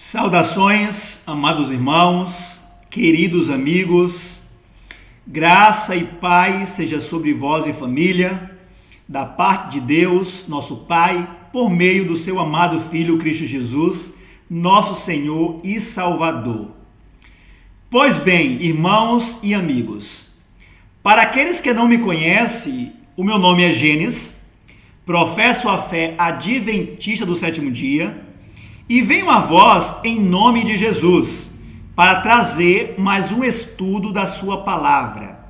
Saudações, amados irmãos, queridos amigos, graça e paz seja sobre vós e família, da parte de Deus, nosso Pai, por meio do seu amado Filho Cristo Jesus, nosso Senhor e Salvador. Pois bem, irmãos e amigos, para aqueles que não me conhecem, o meu nome é Gênesis, professo a fé adventista do sétimo dia, e venho a vós em nome de Jesus, para trazer mais um estudo da sua palavra.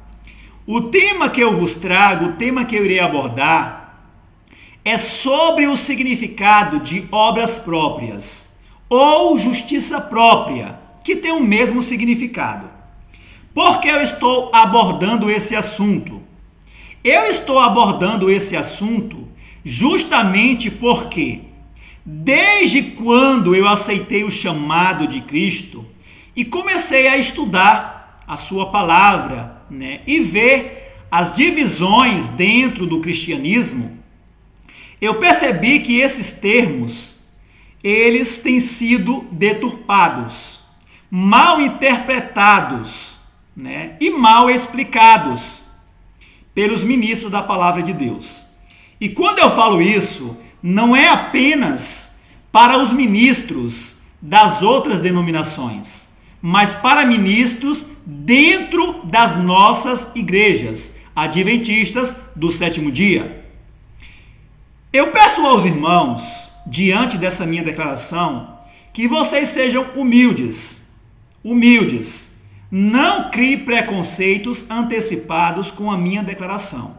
O tema que eu vos trago, o tema que eu irei abordar, é sobre o significado de obras próprias, ou justiça própria, que tem o mesmo significado. Por que eu estou abordando esse assunto? Eu estou abordando esse assunto justamente porque desde quando eu aceitei o chamado de Cristo e comecei a estudar a sua palavra, e ver as divisões dentro do cristianismo, eu percebi que esses termos, eles têm sido deturpados, mal interpretados, e mal explicados pelos ministros da palavra de Deus. E quando eu falo isso, não é apenas para os ministros das outras denominações, mas para ministros dentro das nossas igrejas adventistas do sétimo dia. Eu peço aos irmãos, diante dessa minha declaração, que vocês sejam humildes. Não crie preconceitos antecipados com a minha declaração.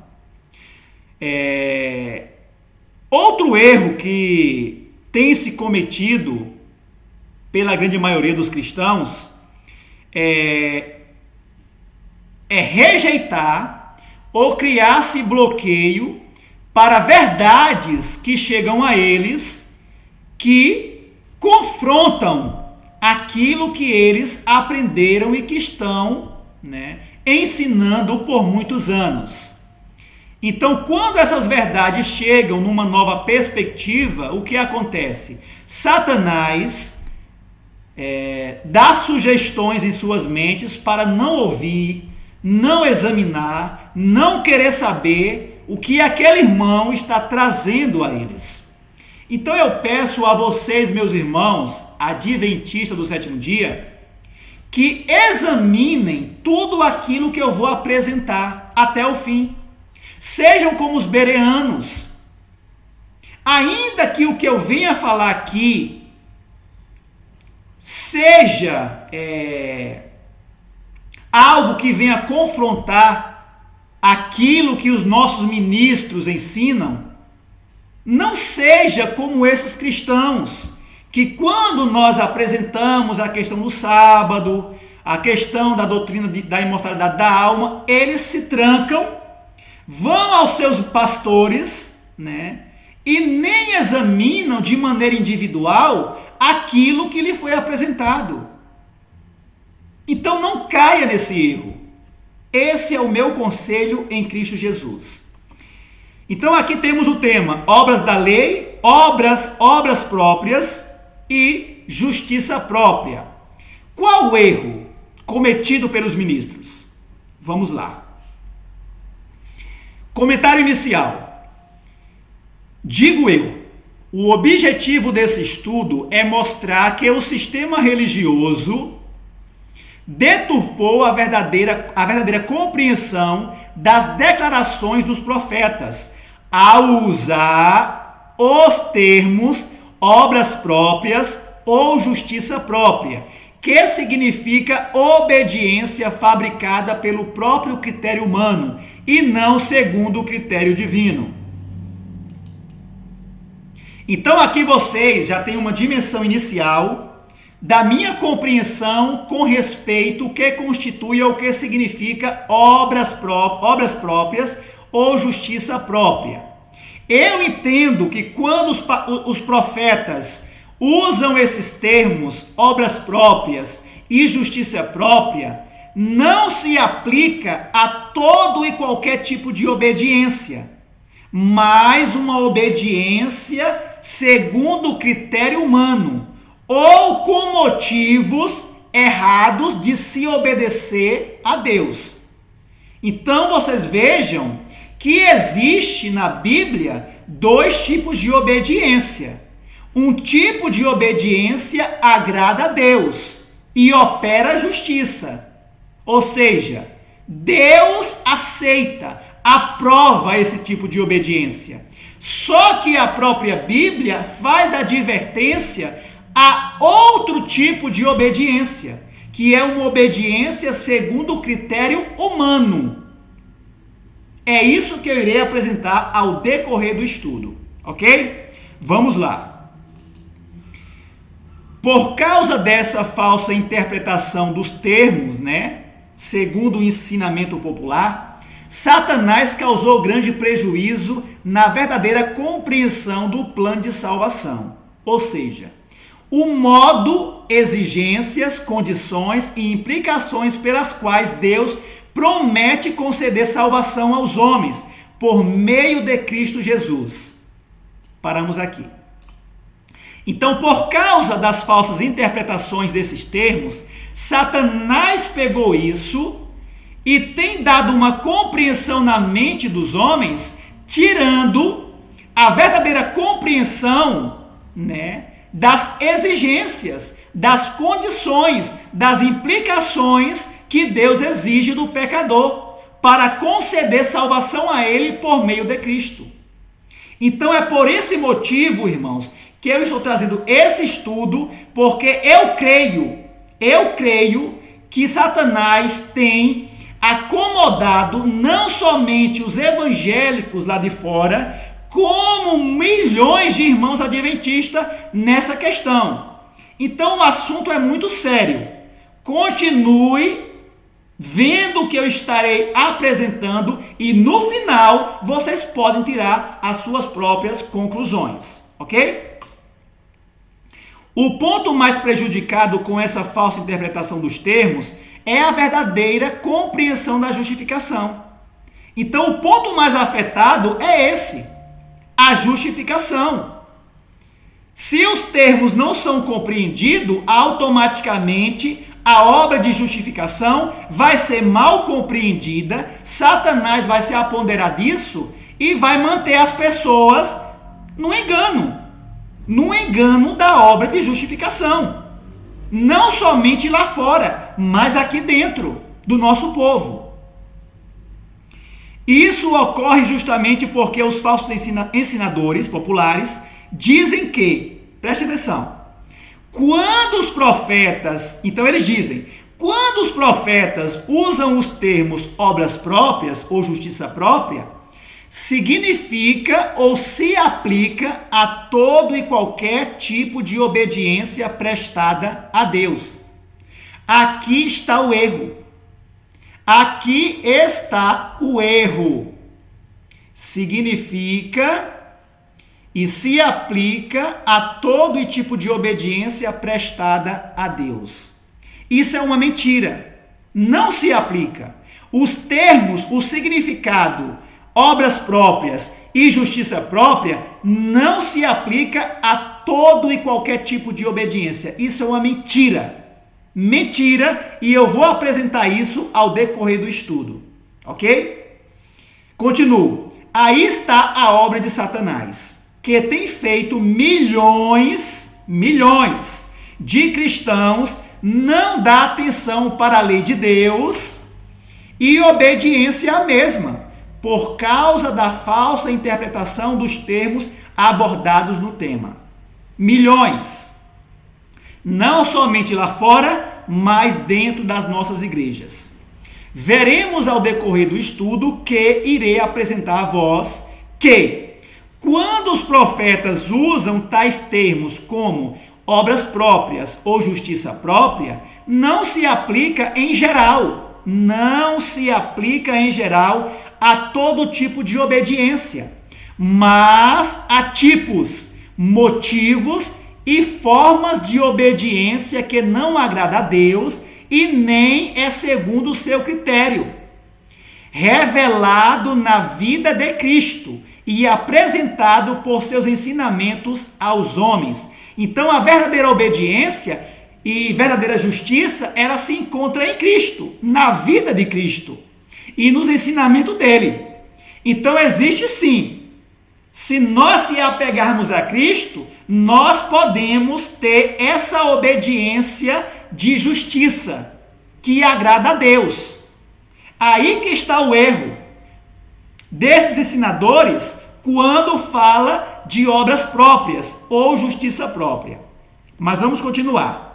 Outro erro que tem se cometido pela grande maioria dos cristãos é rejeitar ou criar-se bloqueio para verdades que chegam a eles, que confrontam aquilo que eles aprenderam e que estão ensinando por muitos anos. Então, quando essas verdades chegam numa nova perspectiva, o que acontece? Satanás dá sugestões em suas mentes para não ouvir, não examinar, não querer saber o que aquele irmão está trazendo a eles. Então eu peço a vocês, meus irmãos, adventistas do sétimo dia, que examinem tudo aquilo que eu vou apresentar até o fim. Sejam como os bereanos. Ainda que o que eu venha falar aqui seja algo que venha confrontar aquilo que os nossos ministros ensinam, não seja como esses cristãos, que quando nós apresentamos a questão do sábado, a questão da doutrina da imortalidade da alma, eles se trancam, vão aos seus pastores, e nem examinam de maneira individual aquilo que lhe foi apresentado. Então não caia nesse erro. Esse é o meu conselho em Cristo Jesus. Então aqui temos o tema: obras da lei, obras próprias e justiça própria. Qual o erro cometido pelos ministros? Vamos lá. Comentário inicial. Digo eu, o objetivo desse estudo é mostrar que o sistema religioso deturpou a verdadeira compreensão das declarações dos profetas, ao usar os termos obras próprias ou justiça própria, que significa obediência fabricada pelo próprio critério humano, e não segundo o critério divino. Então aqui vocês já têm uma dimensão inicial da minha compreensão com respeito ao que constitui ou o que significa obras próprias ou justiça própria. Eu entendo que quando os profetas usam esses termos, obras próprias e justiça própria, não se aplica a todo e qualquer tipo de obediência, mas uma obediência segundo o critério humano, ou com motivos errados de se obedecer a Deus. Então vocês vejam que existe na Bíblia dois tipos de obediência. Um tipo de obediência agrada a Deus e opera a justiça. Ou seja, Deus aceita, aprova esse tipo de obediência. Só que a própria Bíblia faz advertência a outro tipo de obediência, que é uma obediência segundo o critério humano. É isso que eu irei apresentar ao decorrer do estudo, ok? Vamos lá. Por causa dessa falsa interpretação dos termos, segundo o ensinamento popular, Satanás causou grande prejuízo na verdadeira compreensão do plano de salvação. Ou seja, o modo, exigências, condições e implicações pelas quais Deus promete conceder salvação aos homens por meio de Cristo Jesus. Paramos aqui. Então, por causa das falsas interpretações desses termos, Satanás pegou isso e tem dado uma compreensão na mente dos homens, tirando a verdadeira compreensão, das exigências, das condições, das implicações que Deus exige do pecador para conceder salvação a ele por meio de Cristo. Então é por esse motivo, irmãos, que eu estou trazendo esse estudo, porque eu creio que Satanás tem acomodado não somente os evangélicos lá de fora, como milhões de irmãos adventistas nessa questão. Então o assunto é muito sério. Continue vendo o que eu estarei apresentando e no final vocês podem tirar as suas próprias conclusões, ok? O ponto mais prejudicado com essa falsa interpretação dos termos é a verdadeira compreensão da justificação. Então o ponto mais afetado é esse, a justificação. Se os termos não são compreendidos, automaticamente a obra de justificação vai ser mal compreendida, Satanás vai se apoderar disso e vai manter as pessoas no engano da obra de justificação. Não somente lá fora, mas aqui dentro do nosso povo. Isso ocorre justamente porque os falsos ensinadores populares dizem que, preste atenção, quando os profetas usam os termos obras próprias ou justiça própria, significa ou se aplica a todo e qualquer tipo de obediência prestada a Deus. Aqui está o erro. Aqui está o erro. Significa e se aplica a todo tipo de obediência prestada a Deus. Isso é uma mentira. Não se aplica. Os termos, o significado, obras próprias e justiça própria, não se aplica a todo e qualquer tipo de obediência. Isso é uma mentira. Mentira, e eu vou apresentar isso ao decorrer do estudo. Ok? Continuo. Aí está a obra de Satanás, que tem feito milhões de cristãos não dar atenção para a lei de Deus e obediência à mesma, por causa da falsa interpretação dos termos abordados no tema. Milhões. Não somente lá fora, mas dentro das nossas igrejas. Veremos ao decorrer do estudo que irei apresentar a vós que, quando os profetas usam tais termos como obras próprias ou justiça própria, não se aplica em geral a todo tipo de obediência, mas a tipos, motivos e formas de obediência que não agrada a Deus e nem é segundo o seu critério, revelado na vida de Cristo e apresentado por seus ensinamentos aos homens, Então a verdadeira obediência e verdadeira justiça, ela se encontra em Cristo, na vida de Cristo e nos ensinamentos dele. Então existe sim. Se nós se apegarmos a Cristo, nós podemos ter essa obediência de justiça que agrada a Deus. Aí que está o erro desses ensinadores quando fala de obras próprias ou justiça própria. Mas vamos continuar.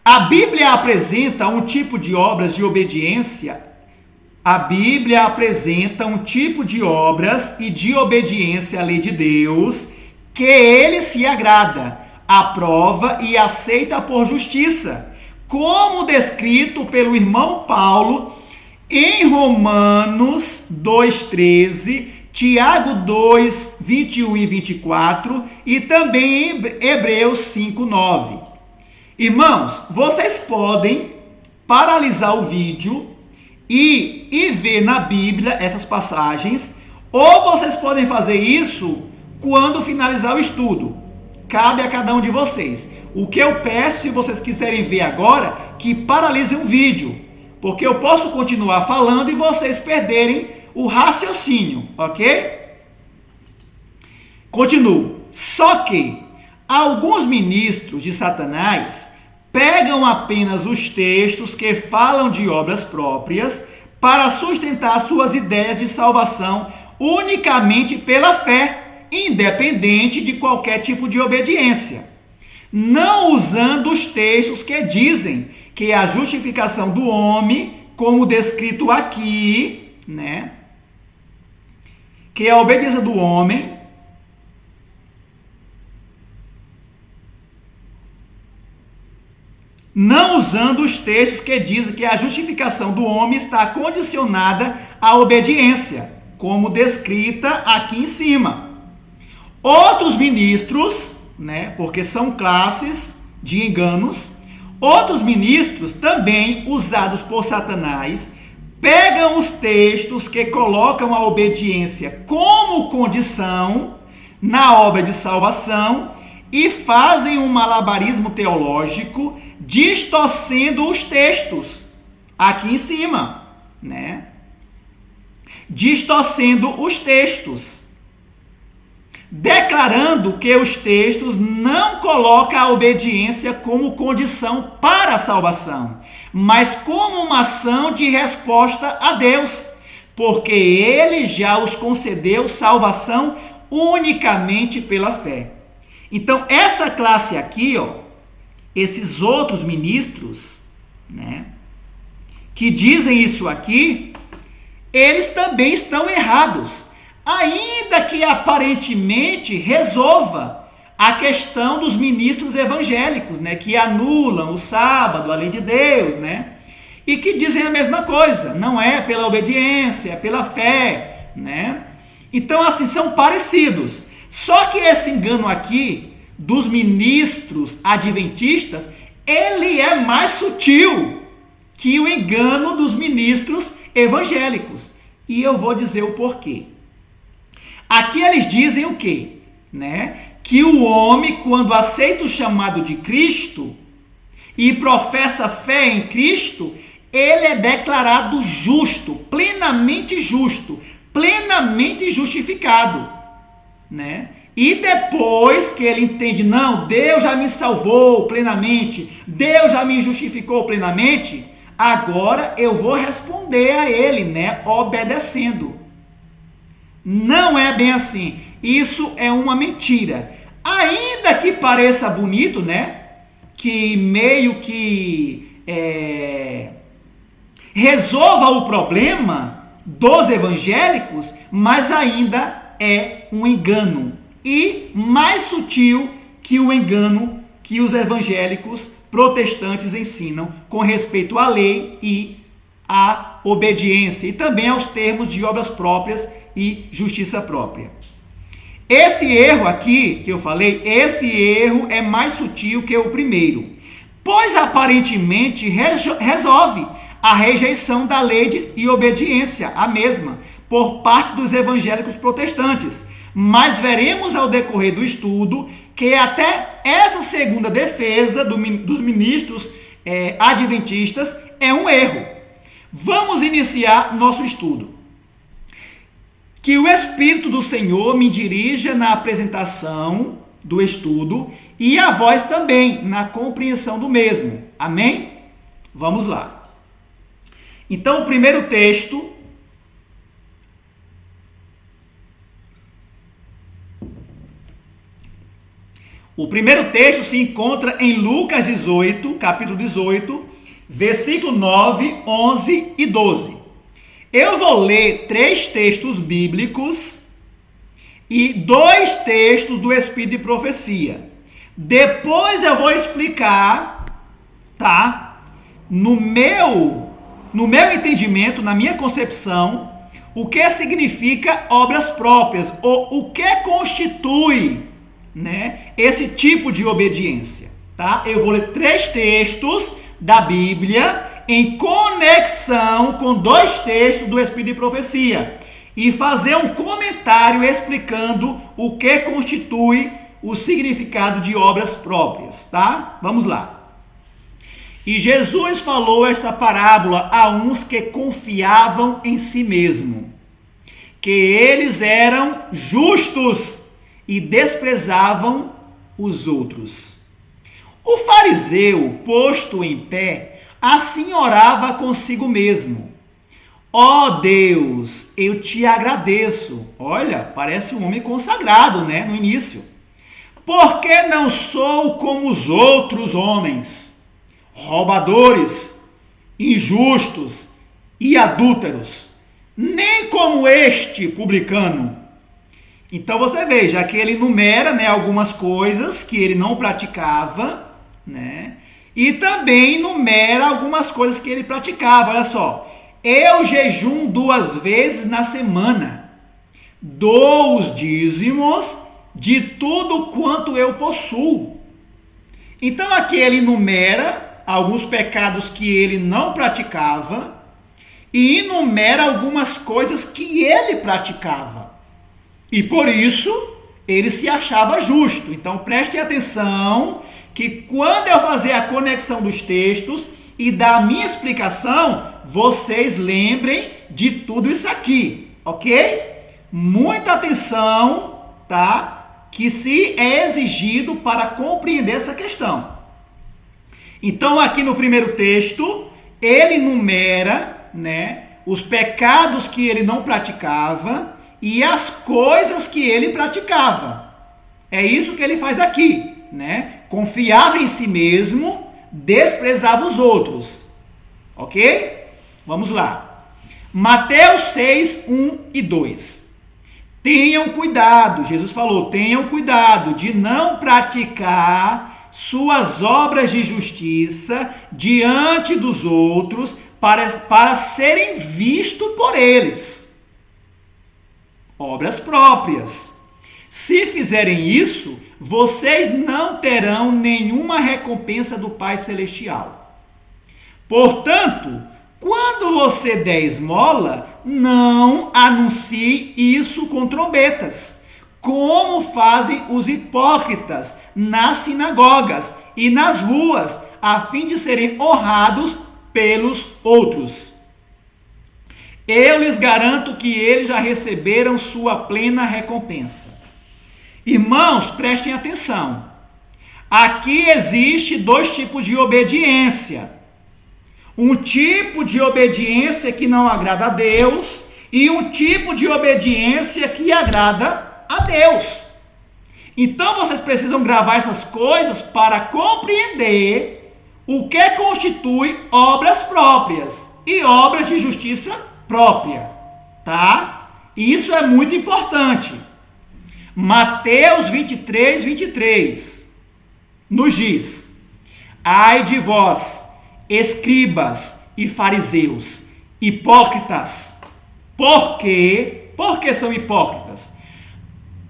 A Bíblia apresenta um tipo de obras de obediência. A Bíblia apresenta um tipo de obras e de obediência à lei de Deus que ele se agrada, aprova e aceita por justiça, como descrito pelo irmão Paulo em Romanos 2,13, Tiago 2, 21 e 24 e também em Hebreus 5,9. Irmãos, vocês podem paralisar o vídeo e ver na Bíblia essas passagens, ou vocês podem fazer isso quando finalizar o estudo. Cabe a cada um de vocês. O que eu peço, se vocês quiserem ver agora, que paralisem o vídeo, porque eu posso continuar falando e vocês perderem o raciocínio, ok? Continuo. Só que alguns ministros de Satanás pegam apenas os textos que falam de obras próprias para sustentar suas ideias de salvação unicamente pela fé, independente de qualquer tipo de obediência, não usando os textos que dizem que a justificação do homem, como descrito aqui, né, que a obediência do homem não usando os textos que dizem que a justificação do homem está condicionada à obediência, como descrita aqui em cima. Outros ministros, né, porque são classes de enganos, outros ministros também usados por Satanás, pegam os textos que colocam a obediência como condição na obra de salvação e fazem um malabarismo teológico distorcendo os textos, aqui em cima, né? Distorcendo os textos, declarando que os textos não colocam a obediência como condição para a salvação, mas como uma ação de resposta a Deus, porque ele já os concedeu salvação unicamente pela fé. Então, essa classe aqui, ó, esses outros ministros, né, que dizem isso aqui, eles também estão errados, ainda que aparentemente resolva a questão dos ministros evangélicos, né, que anulam o sábado, a lei de Deus, né, e que dizem a mesma coisa, não é pela obediência, é pela fé, né. Então, assim, são parecidos, só que esse engano aqui dos ministros adventistas, ele é mais sutil que o engano dos ministros evangélicos. E eu vou dizer o porquê. Aqui eles dizem o quê? Né? Que o homem, quando aceita o chamado de Cristo e professa fé em Cristo, ele é declarado justo, plenamente justificado, né? E depois que ele entende, não, Deus já me salvou plenamente, Deus já me justificou plenamente, agora eu vou responder a ele, né, obedecendo. Não é bem assim. Isso é uma mentira. Ainda que pareça bonito, né, que meio que resolva o problema dos evangélicos, mas ainda é um engano. E mais sutil que o engano que os evangélicos protestantes ensinam com respeito à lei e à obediência, e também aos termos de obras próprias e justiça própria. Esse erro aqui que eu falei, esse erro é mais sutil que o primeiro, pois aparentemente resolve a rejeição da lei e obediência, a mesma, por parte dos evangélicos protestantes. mas veremos ao decorrer do estudo que até essa segunda defesa dos ministros adventistas é um erro. Vamos iniciar nosso estudo. Que o Espírito do Senhor me dirija na apresentação do estudo e a vós também na compreensão do mesmo. Amém? Vamos lá. Então, o primeiro texto se encontra em Lucas 18, capítulo 18, versículo 9, 11 e 12. Eu vou ler 3 textos bíblicos e 2 textos do Espírito de Profecia. Depois eu vou explicar, tá? No meu entendimento, na minha concepção, o que significa obras próprias, ou o que constitui, né, esse tipo de obediência, tá? Eu vou ler 3 textos da Bíblia em conexão com 2 textos do Espírito de Profecia e fazer um comentário explicando o que constitui o significado de obras próprias, tá? Vamos lá. E Jesus falou esta parábola a uns que confiavam em si mesmo, que eles eram justos e desprezavam os outros. O fariseu, posto em pé, assim orava consigo mesmo: ó Deus, eu te agradeço. Olha, parece um homem consagrado, né, no início. Porque não sou como os outros homens, roubadores, injustos e adúlteros, nem como este publicano. Então você veja que ele enumera, né, algumas coisas que ele não praticava, né? E também enumera algumas coisas que ele praticava. Olha só, eu jejum 2 vezes na semana, dou os dízimos de tudo quanto eu possuo. Então aqui ele enumera alguns pecados que ele não praticava e enumera algumas coisas que ele praticava. E por isso ele se achava justo. Então prestem atenção que quando eu fazer a conexão dos textos e da minha explicação, vocês lembrem de tudo isso aqui, ok? Muita atenção, tá? Que se é exigido para compreender essa questão. Então aqui no primeiro texto, ele enumera, né, os pecados que ele não praticava e as coisas que ele praticava. É isso que ele faz aqui, né? Confiava em si mesmo, desprezava os outros. Ok? Vamos lá. Mateus 6, 1 e 2. Tenham cuidado, Jesus falou, tenham cuidado de não praticar suas obras de justiça diante dos outros para serem vistos por eles. Obras próprias. Se fizerem isso, vocês não terão nenhuma recompensa do Pai Celestial. Portanto, quando você der esmola, não anuncie isso com trombetas, como fazem os hipócritas nas sinagogas e nas ruas, a fim de serem honrados pelos outros. Eu lhes garanto que eles já receberam sua plena recompensa. Irmãos, prestem atenção. Aqui existe 2 tipos de obediência. Um tipo de obediência que não agrada a Deus e um tipo de obediência que agrada a Deus. Então vocês precisam gravar essas coisas para compreender o que constitui obras próprias e obras de justiça própria, tá? Isso é muito importante. Mateus 23, 23 nos diz: ai de vós, escribas e fariseus, hipócritas. Por quê? Porque são hipócritas.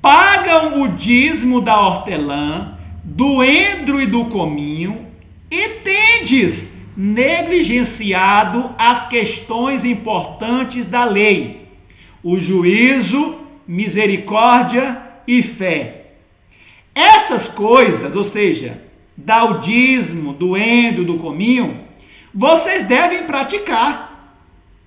Pagam o dízimo da hortelã, do endro e do cominho, e tendes negligenciado as questões importantes da lei: o juízo misericórdia e fé. Essas coisas, ou seja, dar o dízimo, do endo, do cominho, vocês devem praticar.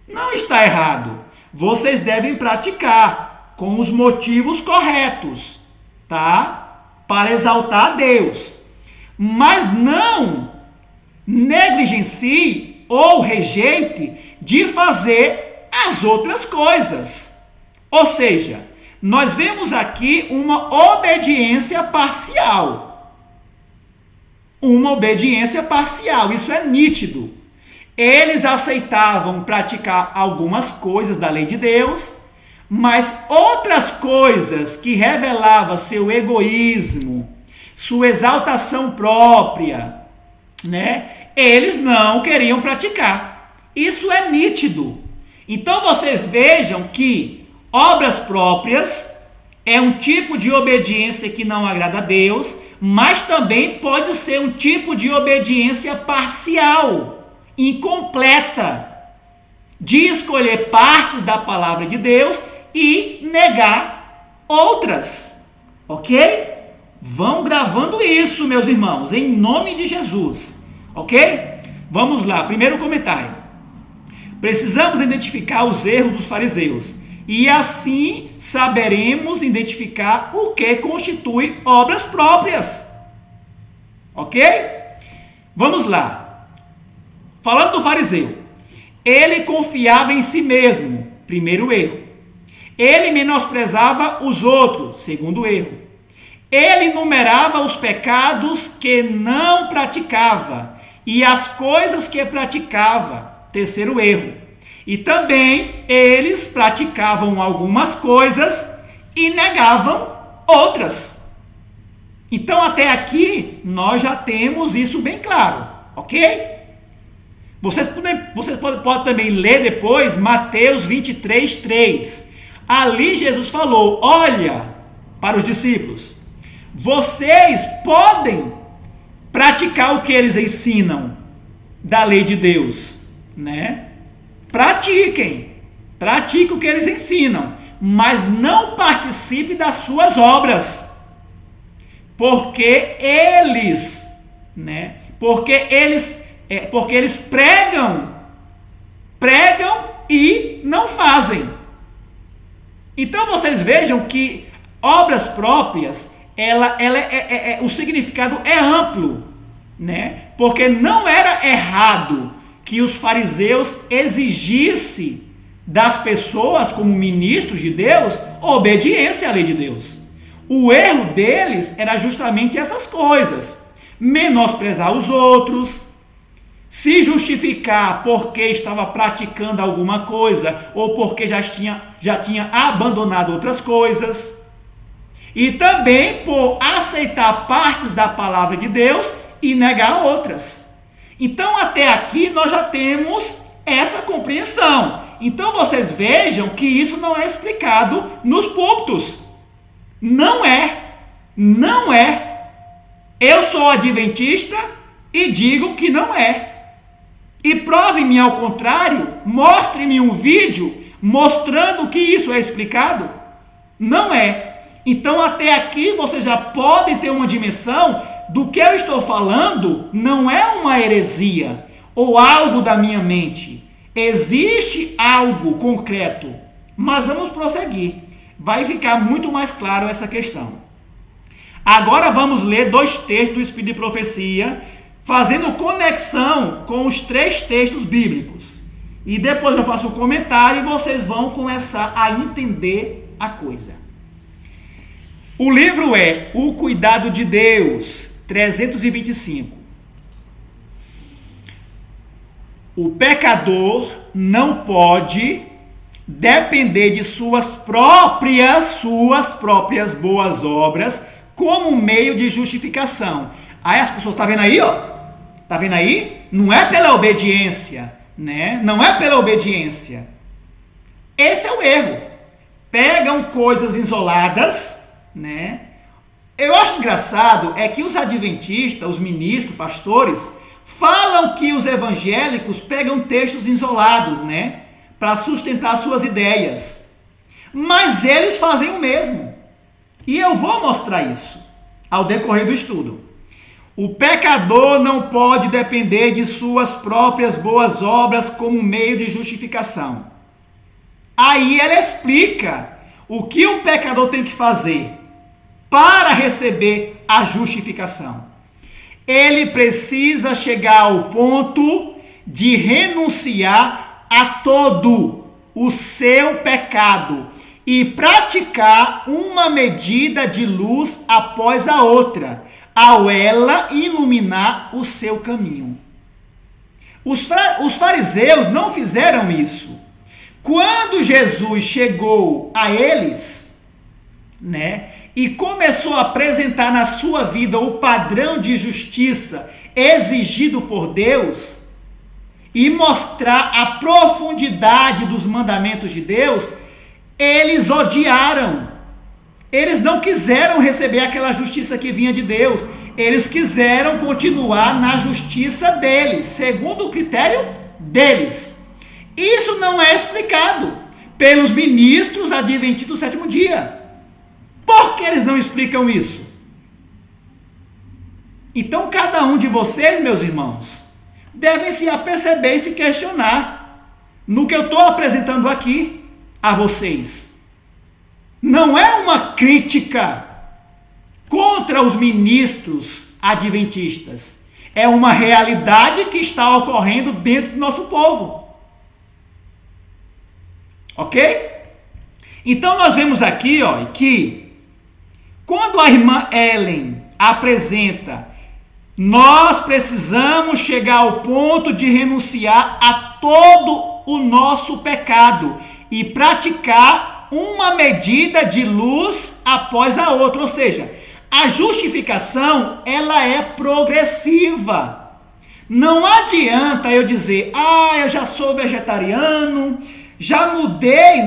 Não está errado. Vocês devem praticar com os motivos corretos, tá? Para exaltar a Deus. Mas não negligencie ou rejeite de fazer as outras coisas. Ou seja, nós vemos aqui uma obediência parcial. Uma obediência parcial, isso é nítido. Eles aceitavam praticar algumas coisas da lei de Deus, mas outras coisas que revelavam seu egoísmo, sua exaltação própria, né? Eles não queriam praticar. Isso é nítido. Então vocês vejam que obras próprias é um tipo de obediência que não agrada a Deus, mas também pode ser um tipo de obediência parcial, incompleta, de escolher partes da palavra de Deus e negar outras, ok? Vão gravando isso, meus irmãos, em nome de Jesus, ok? Vamos lá, primeiro comentário. Precisamos identificar os erros dos fariseus e assim saberemos identificar o que constitui obras próprias, ok? Vamos lá. Falando do fariseu, ele confiava em si mesmo, primeiro erro. Ele menosprezava os outros, segundo erro. Ele numerava os pecados que não praticava e as coisas que praticava, terceiro erro. E também eles praticavam algumas coisas e negavam outras. Então até aqui nós já temos isso bem claro, ok? Vocês podem também ler depois Mateus 23:3. Ali Jesus falou: olha, para os discípulos, vocês podem praticar o que eles ensinam da lei de Deus, né? Pratiquem o que eles ensinam, mas não participe das suas obras, porque eles pregam e não fazem. Então vocês vejam que obras próprias, o significado é amplo, né? Porque não era errado que os fariseus exigissem das pessoas, como ministros de Deus, obediência à lei de Deus. O erro deles era justamente essas coisas: menosprezar os outros, se justificar porque estava praticando alguma coisa ou porque já tinha abandonado outras coisas, e também por aceitar partes da palavra de Deus e negar outras. Então até aqui nós já temos essa compreensão. Então vocês vejam que isso não é explicado nos púlpitos. Não é. Eu sou adventista e digo que não é. E prove-me ao contrário, mostre-me um vídeo mostrando que isso é explicado. Não é. Então até aqui vocês já podem ter uma dimensão do que eu estou falando. Não é uma heresia ou algo da minha mente. Existe algo concreto. Mas vamos prosseguir. Vai ficar muito mais claro essa questão. Agora vamos ler 2 textos do Espírito de Profecia, fazendo conexão com os 3 textos bíblicos. E depois eu faço um comentário e vocês vão começar a entender a coisa. O livro é O Cuidado de Deus, 325. O pecador não pode depender de suas próprias boas obras como meio de justificação. Aí as pessoas, tá vendo aí, ó? Tá vendo aí? Não é pela obediência, né? Não é pela obediência. Esse é o erro. Pegam coisas isoladas, né? Eu acho engraçado é que os adventistas, os ministros, pastores, falam que os evangélicos pegam textos isolados, né? Para sustentar suas ideias. mas eles fazem o mesmo. E eu vou mostrar isso ao decorrer do estudo. O pecador não pode depender de suas próprias boas obras como meio de justificação. Aí ela explica o que o pecador tem que fazer para receber a justificação. Ele precisa chegar ao ponto de renunciar a todo o seu pecado e praticar uma medida de luz após a outra, ao ela iluminar o seu caminho. Os fariseus não fizeram isso. Quando Jesus chegou a eles, e começou a apresentar na sua vida o padrão de justiça exigido por Deus e mostrar a profundidade dos mandamentos de Deus, eles odiaram. Eles não quiseram receber aquela justiça que vinha de Deus. Eles quiseram continuar na justiça deles, segundo o critério deles. Isso não é explicado pelos ministros adventistas do sétimo dia. Por que eles não explicam isso? Então, cada um de vocês, meus irmãos, devem se aperceber e se questionar no que eu estou apresentando aqui a vocês. Não é uma crítica contra os ministros adventistas. É uma realidade que está ocorrendo dentro do nosso povo. Ok? Então nós vemos aqui que quando a irmã Ellen apresenta, nós precisamos chegar ao ponto de renunciar a todo o nosso pecado e praticar uma medida de luz após a outra, ou seja, a justificação, ela é progressiva. Não adianta eu dizer, eu já sou vegetariano, já mudei,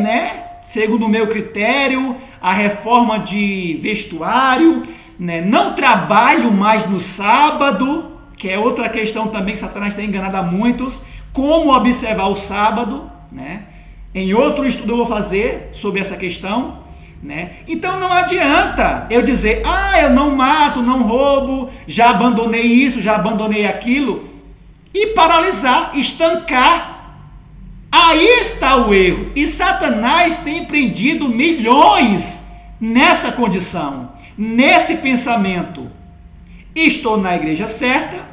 segundo o meu critério, a reforma de vestuário, não trabalho mais no sábado, que é outra questão também que Satanás tem enganado a muitos, como observar o sábado, Em outro estudo eu vou fazer sobre essa questão, Então não adianta eu dizer, eu não mato, não roubo, já abandonei isso, já abandonei aquilo, e paralisar, estancar. Aí está o erro. E Satanás tem prendido milhões nessa condição, nesse pensamento. Estou na igreja certa,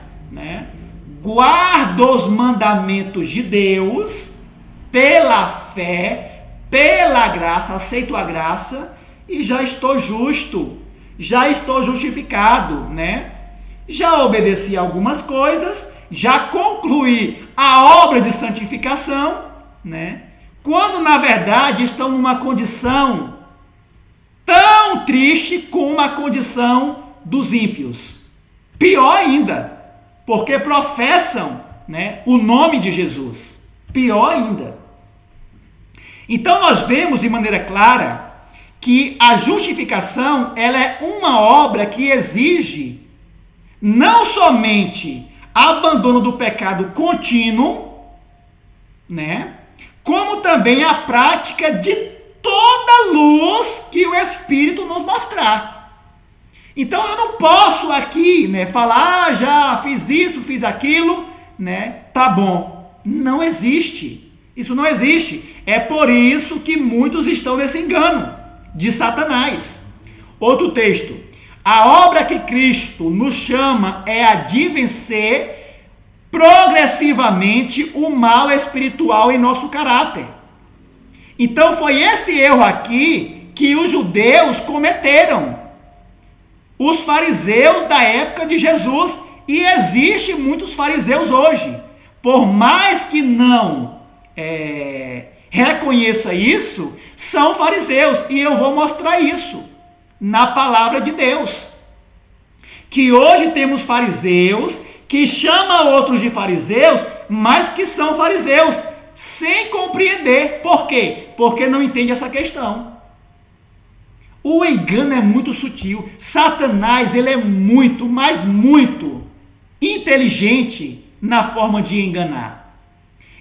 guardo os mandamentos de Deus, pela fé, pela graça, aceito a graça e já estou justo, já estou justificado, Já obedeci algumas coisas, já concluí a obra de santificação, Quando na verdade estão numa condição tão triste como a condição dos ímpios. Pior ainda, porque professam, o nome de Jesus. Pior ainda. Então nós vemos de maneira clara que a justificação, ela é uma obra que exige não somente abandono do pecado contínuo, como também a prática de toda a luz que o Espírito nos mostrar. Então eu não posso aqui, falar, já fiz isso, fiz aquilo, tá bom. Não existe. Isso não existe. É por isso que muitos estão nesse engano de Satanás. Outro texto. A obra que Cristo nos chama é a de vencer progressivamente o mal espiritual em nosso caráter. Então foi esse erro aqui que os judeus cometeram. Os fariseus da época de Jesus. E existem muitos fariseus hoje. Por mais que não reconheça isso, são fariseus. E eu vou mostrar isso na palavra de Deus. Que hoje temos fariseus que chamam outros de fariseus, mas que são fariseus, sem compreender. Por quê? Porque não entende essa questão. O engano é muito sutil. Satanás, ele é muito, mas muito inteligente na forma de enganar.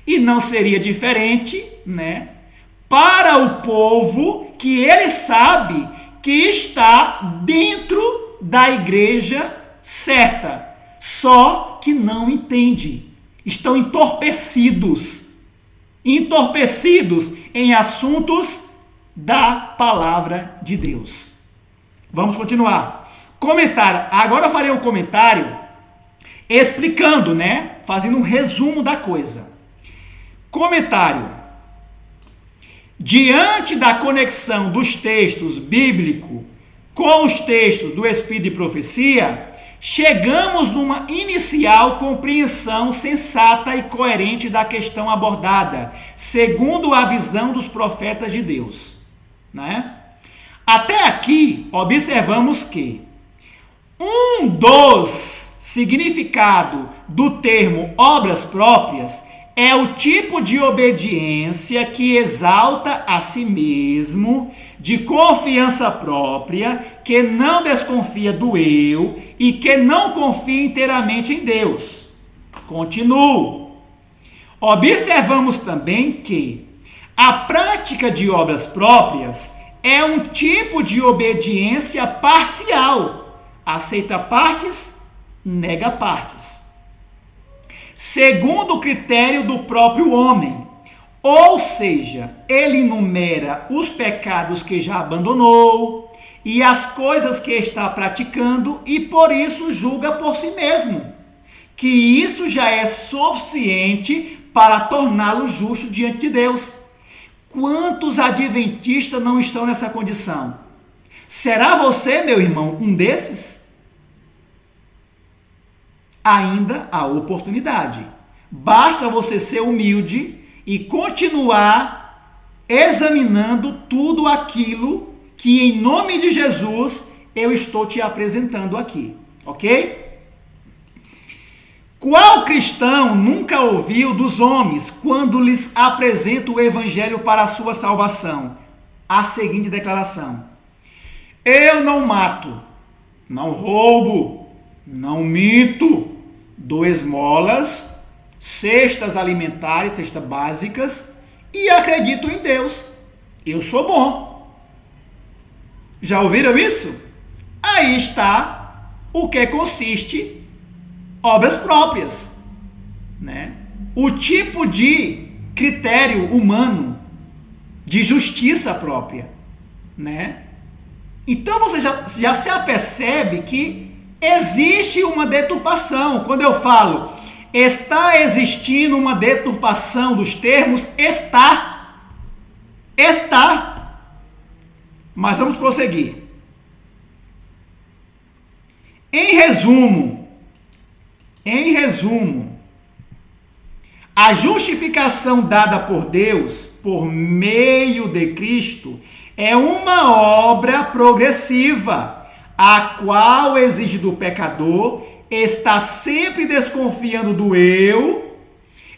E não seria diferente, para o povo que ele sabe que está dentro da igreja certa, só que não entende. Estão entorpecidos em assuntos da palavra de Deus. Vamos continuar. Comentário. Agora eu farei um comentário explicando, fazendo um resumo da coisa. Comentário. Diante da conexão dos textos bíblicos com os textos do Espírito de Profecia, chegamos numa inicial compreensão sensata e coerente da questão abordada, segundo a visão dos profetas de Deus. Até aqui, observamos que um dos significados do termo obras próprias é o tipo de obediência que exalta a si mesmo, de confiança própria, que não desconfia do eu e que não confia inteiramente em Deus. Continuo. Observamos também que a prática de obras próprias é um tipo de obediência parcial. Aceita partes, nega partes. Segundo o critério do próprio homem. Ou seja, ele enumera os pecados que já abandonou e as coisas que está praticando e por isso julga por si mesmo, que isso já é suficiente para torná-lo justo diante de Deus. Quantos adventistas não estão nessa condição? Será você, meu irmão, um desses? Ainda há oportunidade. Basta você ser humilde e continuar examinando tudo aquilo que, em nome de Jesus, eu estou te apresentando aqui. Ok? Qual cristão nunca ouviu dos homens quando lhes apresenta o evangelho para a sua salvação? A seguinte declaração: eu não mato, não roubo, não minto, dou esmolas, cestas alimentares, cestas básicas e acredito em Deus. Eu sou bom. Já ouviram isso? Aí está o que consiste obras próprias, O tipo de critério humano de justiça própria, Então você já se apercebe que existe uma deturpação. Quando eu falo está existindo uma deturpação dos termos, está. Mas vamos prosseguir. Em resumo, a justificação dada por Deus por meio de Cristo é uma obra progressiva, a qual exige do pecador estar sempre desconfiando do eu,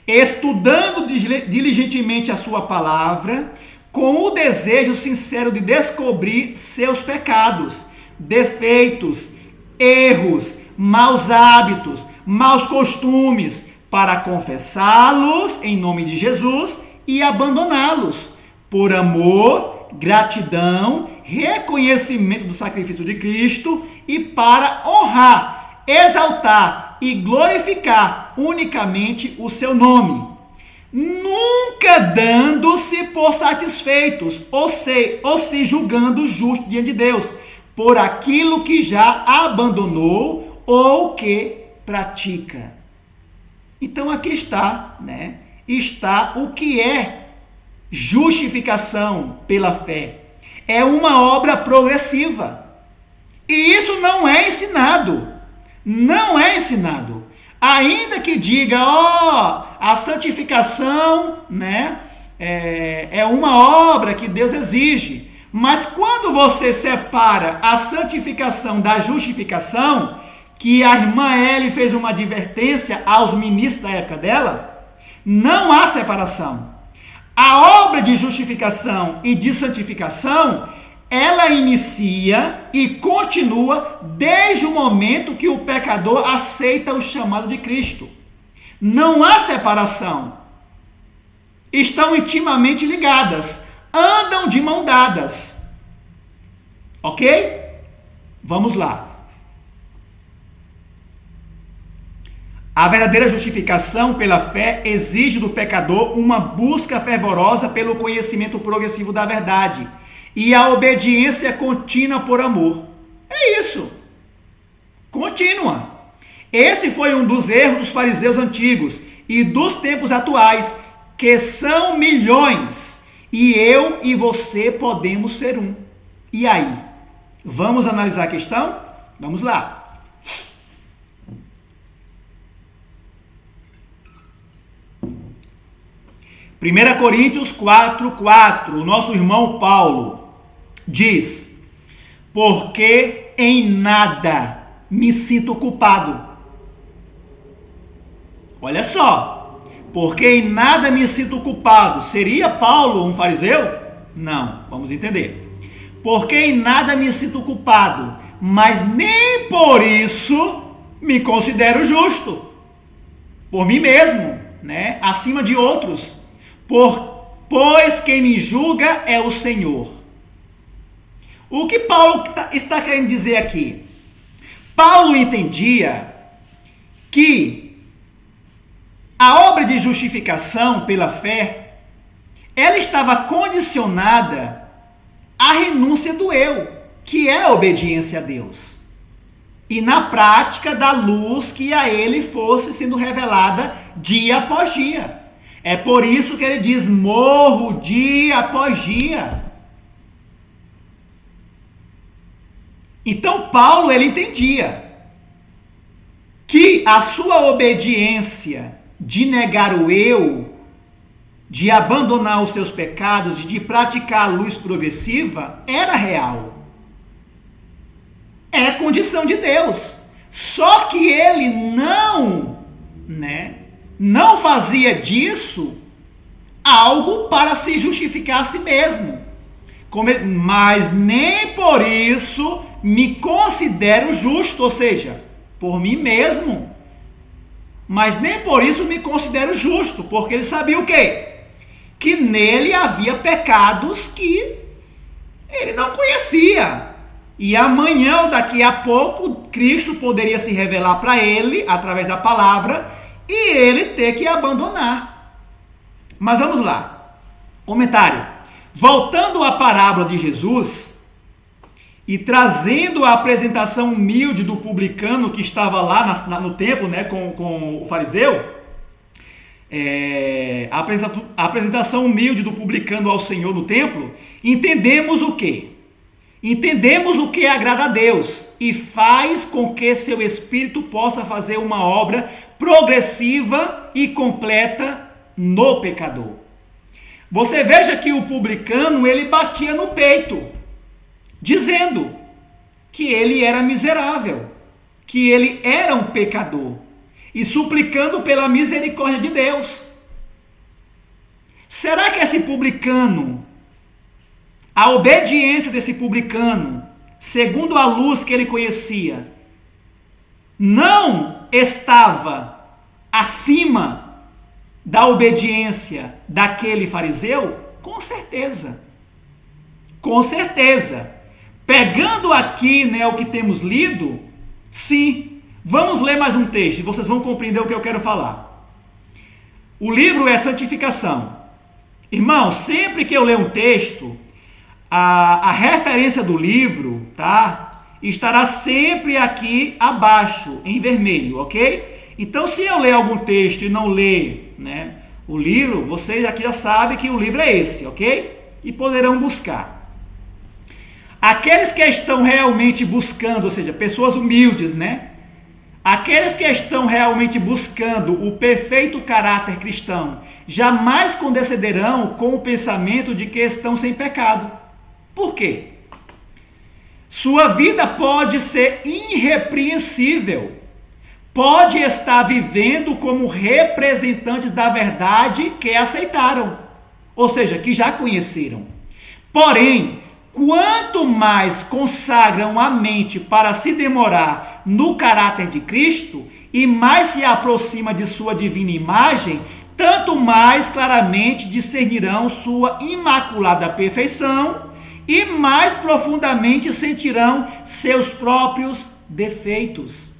estudando diligentemente a sua palavra, com o desejo sincero de descobrir seus pecados, defeitos, erros, maus hábitos, maus costumes, para confessá-los em nome de Jesus e abandoná-los, por amor, gratidão, reconhecimento do sacrifício de Cristo e para honrar, exaltar e glorificar unicamente o seu nome, nunca dando-se por satisfeitos ou se julgando justo diante de Deus por aquilo que já abandonou ou que pratica. Então aqui está, está o que é justificação pela fé. É uma obra progressiva. E isso não é ensinado. Não é ensinado. Ainda que diga, a santificação, é uma obra que Deus exige. Mas quando você separa a santificação da justificação, que a irmã Eli fez uma advertência aos ministros da época dela, não há separação. A obra de justificação e de santificação, ela inicia e continua desde o momento que o pecador aceita o chamado de Cristo. Não há separação. Estão intimamente ligadas. andam de mão dadas. Ok? Vamos lá. A verdadeira justificação pela fé exige do pecador uma busca fervorosa pelo conhecimento progressivo da verdade e a obediência contínua por amor. É isso. Contínua. Esse foi um dos erros dos fariseus antigos e dos tempos atuais, que são milhões, e eu e você podemos ser um. E aí? Vamos analisar a questão? Vamos lá. 1 Coríntios 4:4, o nosso irmão Paulo diz: porque em nada me sinto culpado. Olha só, porque em nada me sinto culpado. Seria Paulo um fariseu? Não, vamos entender. Porque em nada me sinto culpado, mas nem por isso me considero justo. Por mim mesmo, né? Acima de outros. Pois quem me julga é o Senhor. O que Paulo está querendo dizer aqui? Paulo entendia que a obra de justificação pela fé, ela estava condicionada à renúncia do eu, que é a obediência a Deus. E na prática da luz que a ele fosse sendo revelada dia após dia. É por isso que ele diz: morro dia após dia. Então Paulo, ele entendia que a sua obediência de negar o eu, de abandonar os seus pecados, de praticar a luz progressiva, era real. É condição de Deus. Só que ele não fazia disso algo para se justificar a si mesmo. Mas nem por isso me considero justo, ou seja, por mim mesmo. Mas nem por isso me considero justo, porque ele sabia o quê? Que nele havia pecados que ele não conhecia. E amanhã ou daqui a pouco, Cristo poderia se revelar para ele, através da palavra, e ele ter que abandonar. Mas vamos lá. Comentário. Voltando à parábola de Jesus e trazendo a apresentação humilde do publicano que estava lá no templo, né, com o fariseu, a apresentação humilde do publicano ao Senhor no templo, entendemos o quê? Entendemos o que agrada a Deus e faz com que seu espírito possa fazer uma obra progressiva e completa no pecador. Você veja que o publicano, ele batia no peito, dizendo que ele era miserável, que ele era um pecador, e suplicando pela misericórdia de Deus. Será que esse publicano, a obediência desse publicano, segundo a luz que ele conhecia, não estava acima da obediência daquele fariseu? Com certeza. Com certeza. Pegando aqui, né, o que temos lido, sim. Vamos ler mais um texto e vocês vão compreender o que eu quero falar. O livro é Santificação. Irmão, sempre que eu ler um texto, a referência do livro, tá, estará sempre aqui abaixo, em vermelho, ok? Então, se eu ler algum texto e não ler, né, o livro, vocês aqui já sabem que o livro é esse, ok? E poderão buscar. Aqueles que estão realmente buscando, ou seja, pessoas humildes, né? Aqueles que estão realmente buscando o perfeito caráter cristão, jamais condescenderão com o pensamento de que estão sem pecado. Por quê? Sua vida pode ser irrepreensível. Pode estar vivendo como representantes da verdade que aceitaram, ou seja, que já conheceram. Porém, quanto mais consagram a mente para se demorar no caráter de Cristo e mais se aproxima de sua divina imagem, tanto mais claramente discernirão sua imaculada perfeição e mais profundamente sentirão seus próprios defeitos.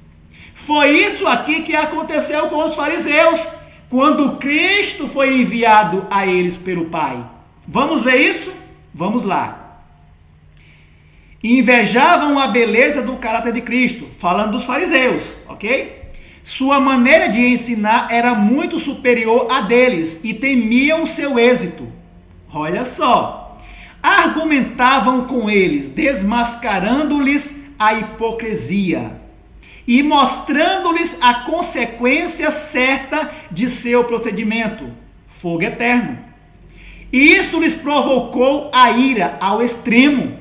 Foi isso aqui que aconteceu com os fariseus, quando Cristo foi enviado a eles pelo Pai. Vamos ver isso? Vamos lá. Invejavam a beleza do caráter de Cristo, falando dos fariseus, ok? Sua maneira de ensinar era muito superior à deles e temiam seu êxito. Olha só. Argumentavam com eles, desmascarando-lhes a hipocrisia e mostrando-lhes a consequência certa de seu procedimento, fogo eterno. Isso lhes provocou a ira ao extremo.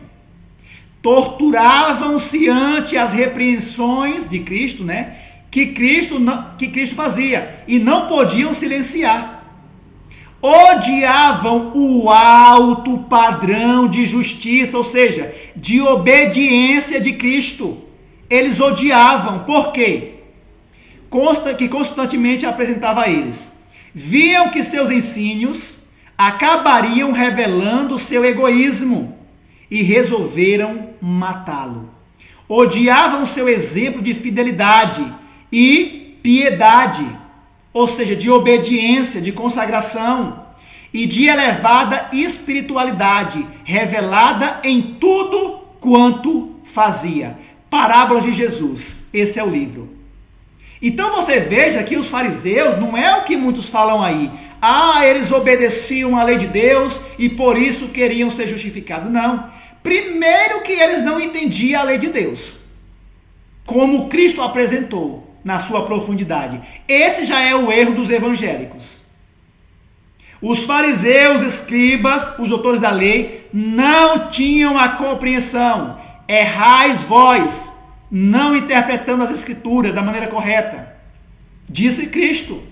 Torturavam-se ante as repreensões de Cristo, que Cristo fazia, e não podiam silenciar. Odiavam o alto padrão de justiça, ou seja, de obediência de Cristo. Eles odiavam, por quê? Que constantemente apresentava a eles. Viam que seus ensinos acabariam revelando seu egoísmo e resolveram matá-lo. Odiavam seu exemplo de fidelidade e piedade, ou seja, de obediência, de consagração e de elevada espiritualidade, revelada em tudo quanto fazia. Parábola de Jesus, esse é o livro. Então você veja que os fariseus não é o que muitos falam aí. Eles obedeciam à lei de Deus e por isso queriam ser justificados. Não. Primeiro que eles não entendiam a lei de Deus, como Cristo apresentou na sua profundidade. Esse já é o erro dos evangélicos. Os fariseus, escribas, os doutores da lei, não tinham a compreensão. Errais vós, não interpretando as escrituras da maneira correta. Disse Cristo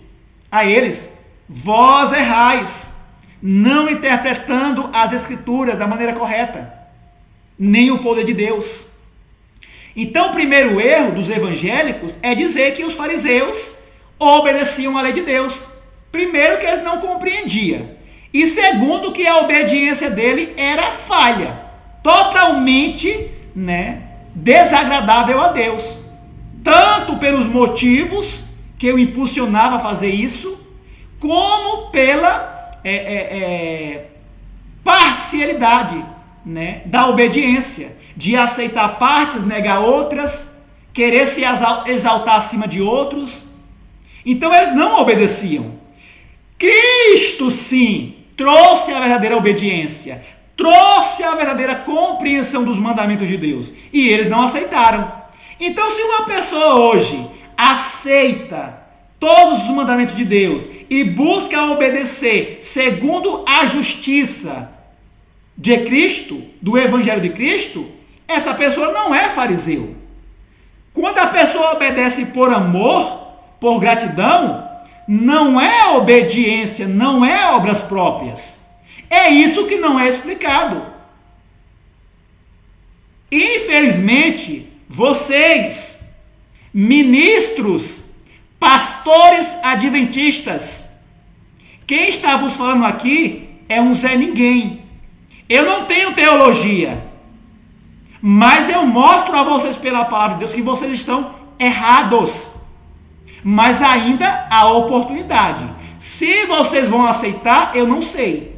a eles: vós errais, não interpretando as escrituras da maneira correta, nem o poder de Deus. Então, o primeiro erro dos evangélicos é dizer que os fariseus obedeciam à lei de Deus. Primeiro, que eles não compreendiam. E segundo, que a obediência dele era falha, totalmente desagradável a Deus. Tanto pelos motivos que o impulsionava a fazer isso, como pela parcialidade da obediência, de aceitar partes, negar outras, querer se exaltar acima de outros. Então eles não obedeciam. Cristo sim trouxe a verdadeira obediência, trouxe a verdadeira compreensão dos mandamentos de Deus, e eles não aceitaram. Então, se uma pessoa hoje aceita todos os mandamentos de Deus e busca obedecer segundo a justiça de Cristo, do Evangelho de Cristo, essa pessoa não é fariseu. Quando a pessoa obedece por amor, por gratidão, não é obediência, não é obras próprias. É isso que não é explicado. Infelizmente, vocês, ministros, pastores adventistas, quem está vos falando aqui é um Zé Ninguém. Eu não tenho teologia, mas eu mostro a vocês pela palavra de Deus que vocês estão errados. Mas ainda há oportunidade. Se vocês vão aceitar, eu não sei.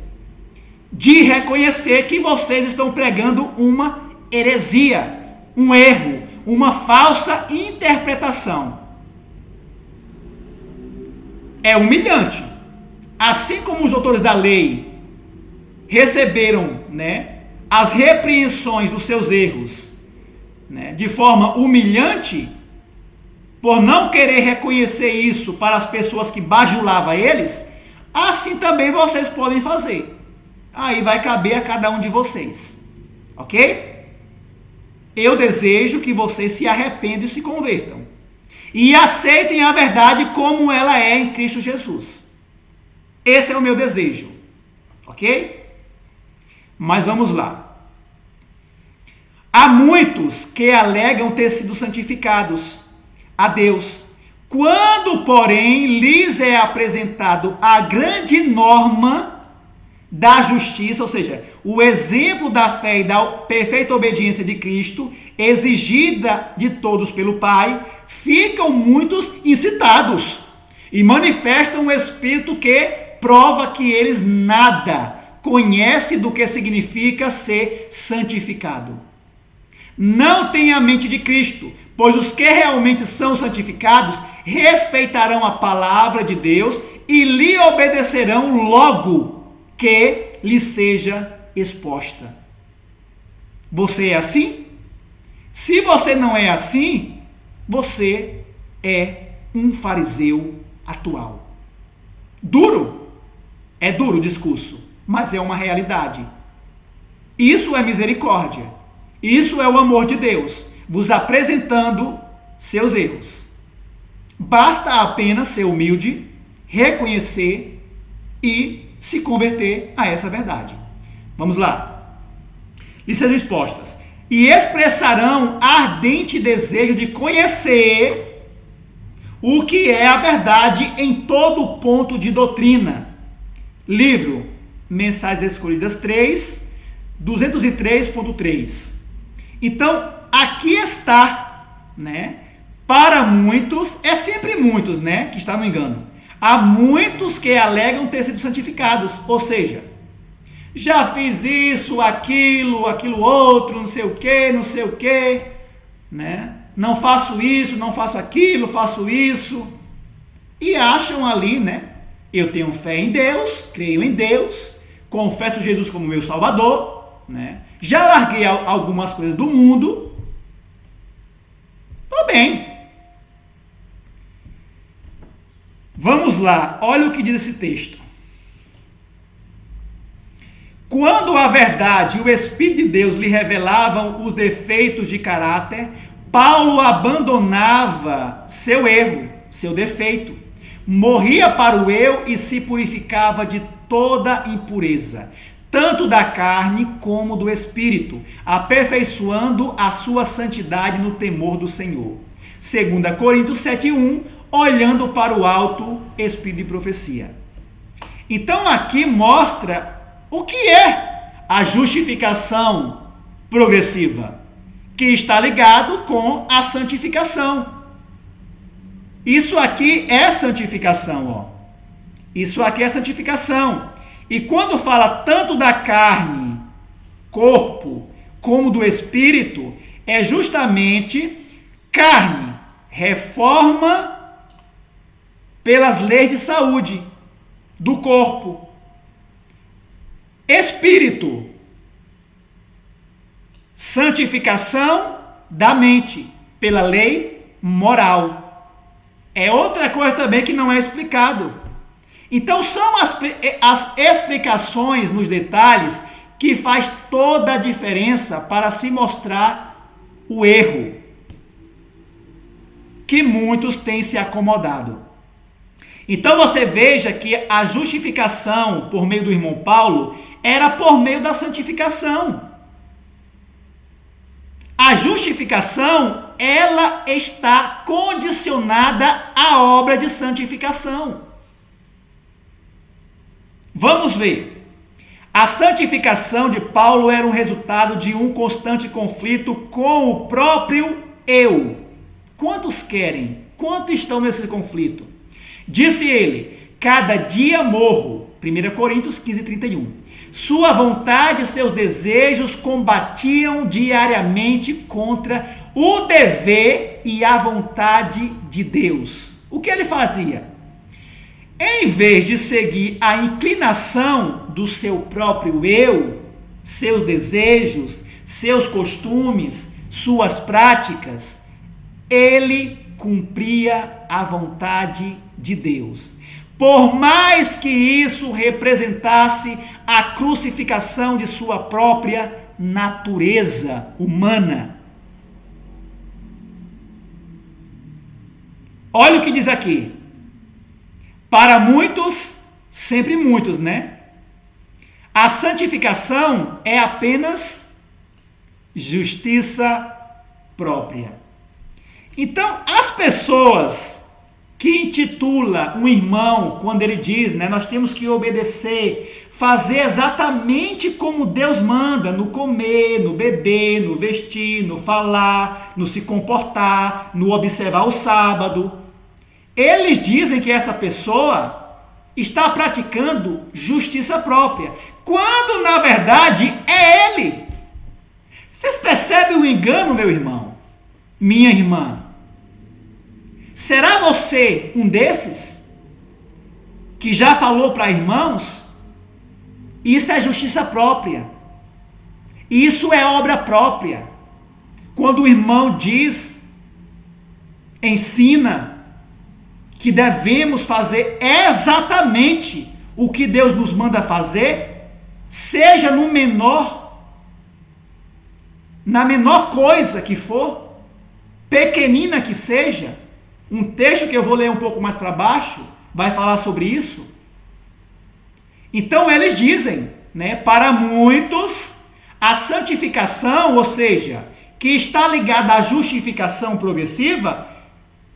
De reconhecer que vocês estão pregando uma heresia, um erro, uma falsa interpretação. É humilhante. Assim como os doutores da lei receberam, as repreensões dos seus erros, de forma humilhante, por não querer reconhecer isso para as pessoas que bajulavam eles, assim também vocês podem fazer. Aí vai caber a cada um de vocês, ok? Eu desejo que vocês se arrependam e se convertam, e aceitem a verdade como ela é em Cristo Jesus. Esse é o meu desejo, ok? Mas vamos lá. Há muitos que alegam ter sido santificados a Deus, Quando, porém, lhes é apresentado a grande norma da justiça, ou seja, o exemplo da fé e da perfeita obediência de Cristo, exigida de todos pelo Pai, ficam muitos incitados e manifestam um espírito que prova que eles nada conhecem do que significa ser santificado. Não tem a mente de Cristo, pois os que realmente são santificados respeitarão a palavra de Deus e lhe obedecerão logo que lhe seja exposta. Você é assim? Se você não é assim, você é um fariseu atual. Duro. É duro o discurso, mas é uma realidade. Isso é misericórdia. Isso é o amor de Deus, vos apresentando seus erros. Basta apenas ser humilde, reconhecer e se converter a essa verdade. Vamos lá. Lhes sejam expostas. E expressarão ardente desejo de conhecer o que é a verdade em todo ponto de doutrina. Livro Mensagens Escolhidas 3, 203.3. Então, aqui está, né? Para muitos, é sempre muitos, né? Que está no engano. Há muitos que alegam ter sido santificados, ou seja, já fiz isso, aquilo outro, não sei o que, né? Não faço isso, não faço aquilo, faço isso. E acham ali, né? Eu tenho fé em Deus, creio em Deus, confesso Jesus como meu Salvador, né? Já larguei algumas coisas do mundo. Tô bem. Vamos lá, olha o que diz esse texto. Quando a verdade e o Espírito de Deus lhe revelavam os defeitos de caráter, Paulo abandonava seu erro, seu defeito, morria para o eu e se purificava de toda impureza, tanto da carne como do espírito, aperfeiçoando a sua santidade no temor do Senhor. 2 Coríntios 7:1, olhando para o alto, espírito de profecia. Então aqui mostra o que é a justificação progressiva, que está ligado com a santificação. Isso aqui é santificação, ó. Isso aqui é santificação. E quando fala tanto da carne, corpo, como do espírito, é justamente carne, reforma pelas leis de saúde do corpo. Espírito, santificação da mente pela lei moral. É outra coisa também que não é explicado. Então são as explicações nos detalhes que faz toda a diferença para se mostrar o erro que muitos têm se acomodado. Então você veja que a justificação por meio do irmão Paulo era por meio da santificação. A justificação, ela está condicionada à obra de santificação. Vamos ver. A santificação de Paulo era um resultado de um constante conflito com o próprio eu. Quantos querem? Quantos estão nesse conflito? Disse ele, cada dia morro. 1 Coríntios 15:31. Sua vontade e seus desejos combatiam diariamente contra o dever e a vontade de Deus. O que ele fazia? Em vez de seguir a inclinação do seu próprio eu, seus desejos, seus costumes, suas práticas, ele cumpria a vontade de Deus. Por mais que isso representasse a crucificação de sua própria natureza humana. Olha o que diz aqui. Para muitos, sempre muitos, né? A santificação é apenas justiça própria. Então, as pessoas que intitula um irmão, quando ele diz, né, nós temos que obedecer, fazer exatamente como Deus manda, no comer, no beber, no vestir, no falar, no se comportar, no observar o sábado. Eles dizem que essa pessoa está praticando justiça própria, quando na verdade é ele. Vocês percebem o engano, meu irmão? Minha irmã? Será você um desses que já falou para irmãos? Isso é justiça própria. Isso é obra própria. Quando o irmão diz, ensina que devemos fazer exatamente o que Deus nos manda fazer, seja na menor coisa que for, pequenina que seja. Um texto que eu vou ler um pouco mais para baixo vai falar sobre isso. Então eles dizem, né, para muitos a santificação, ou seja, que está ligada à justificação progressiva,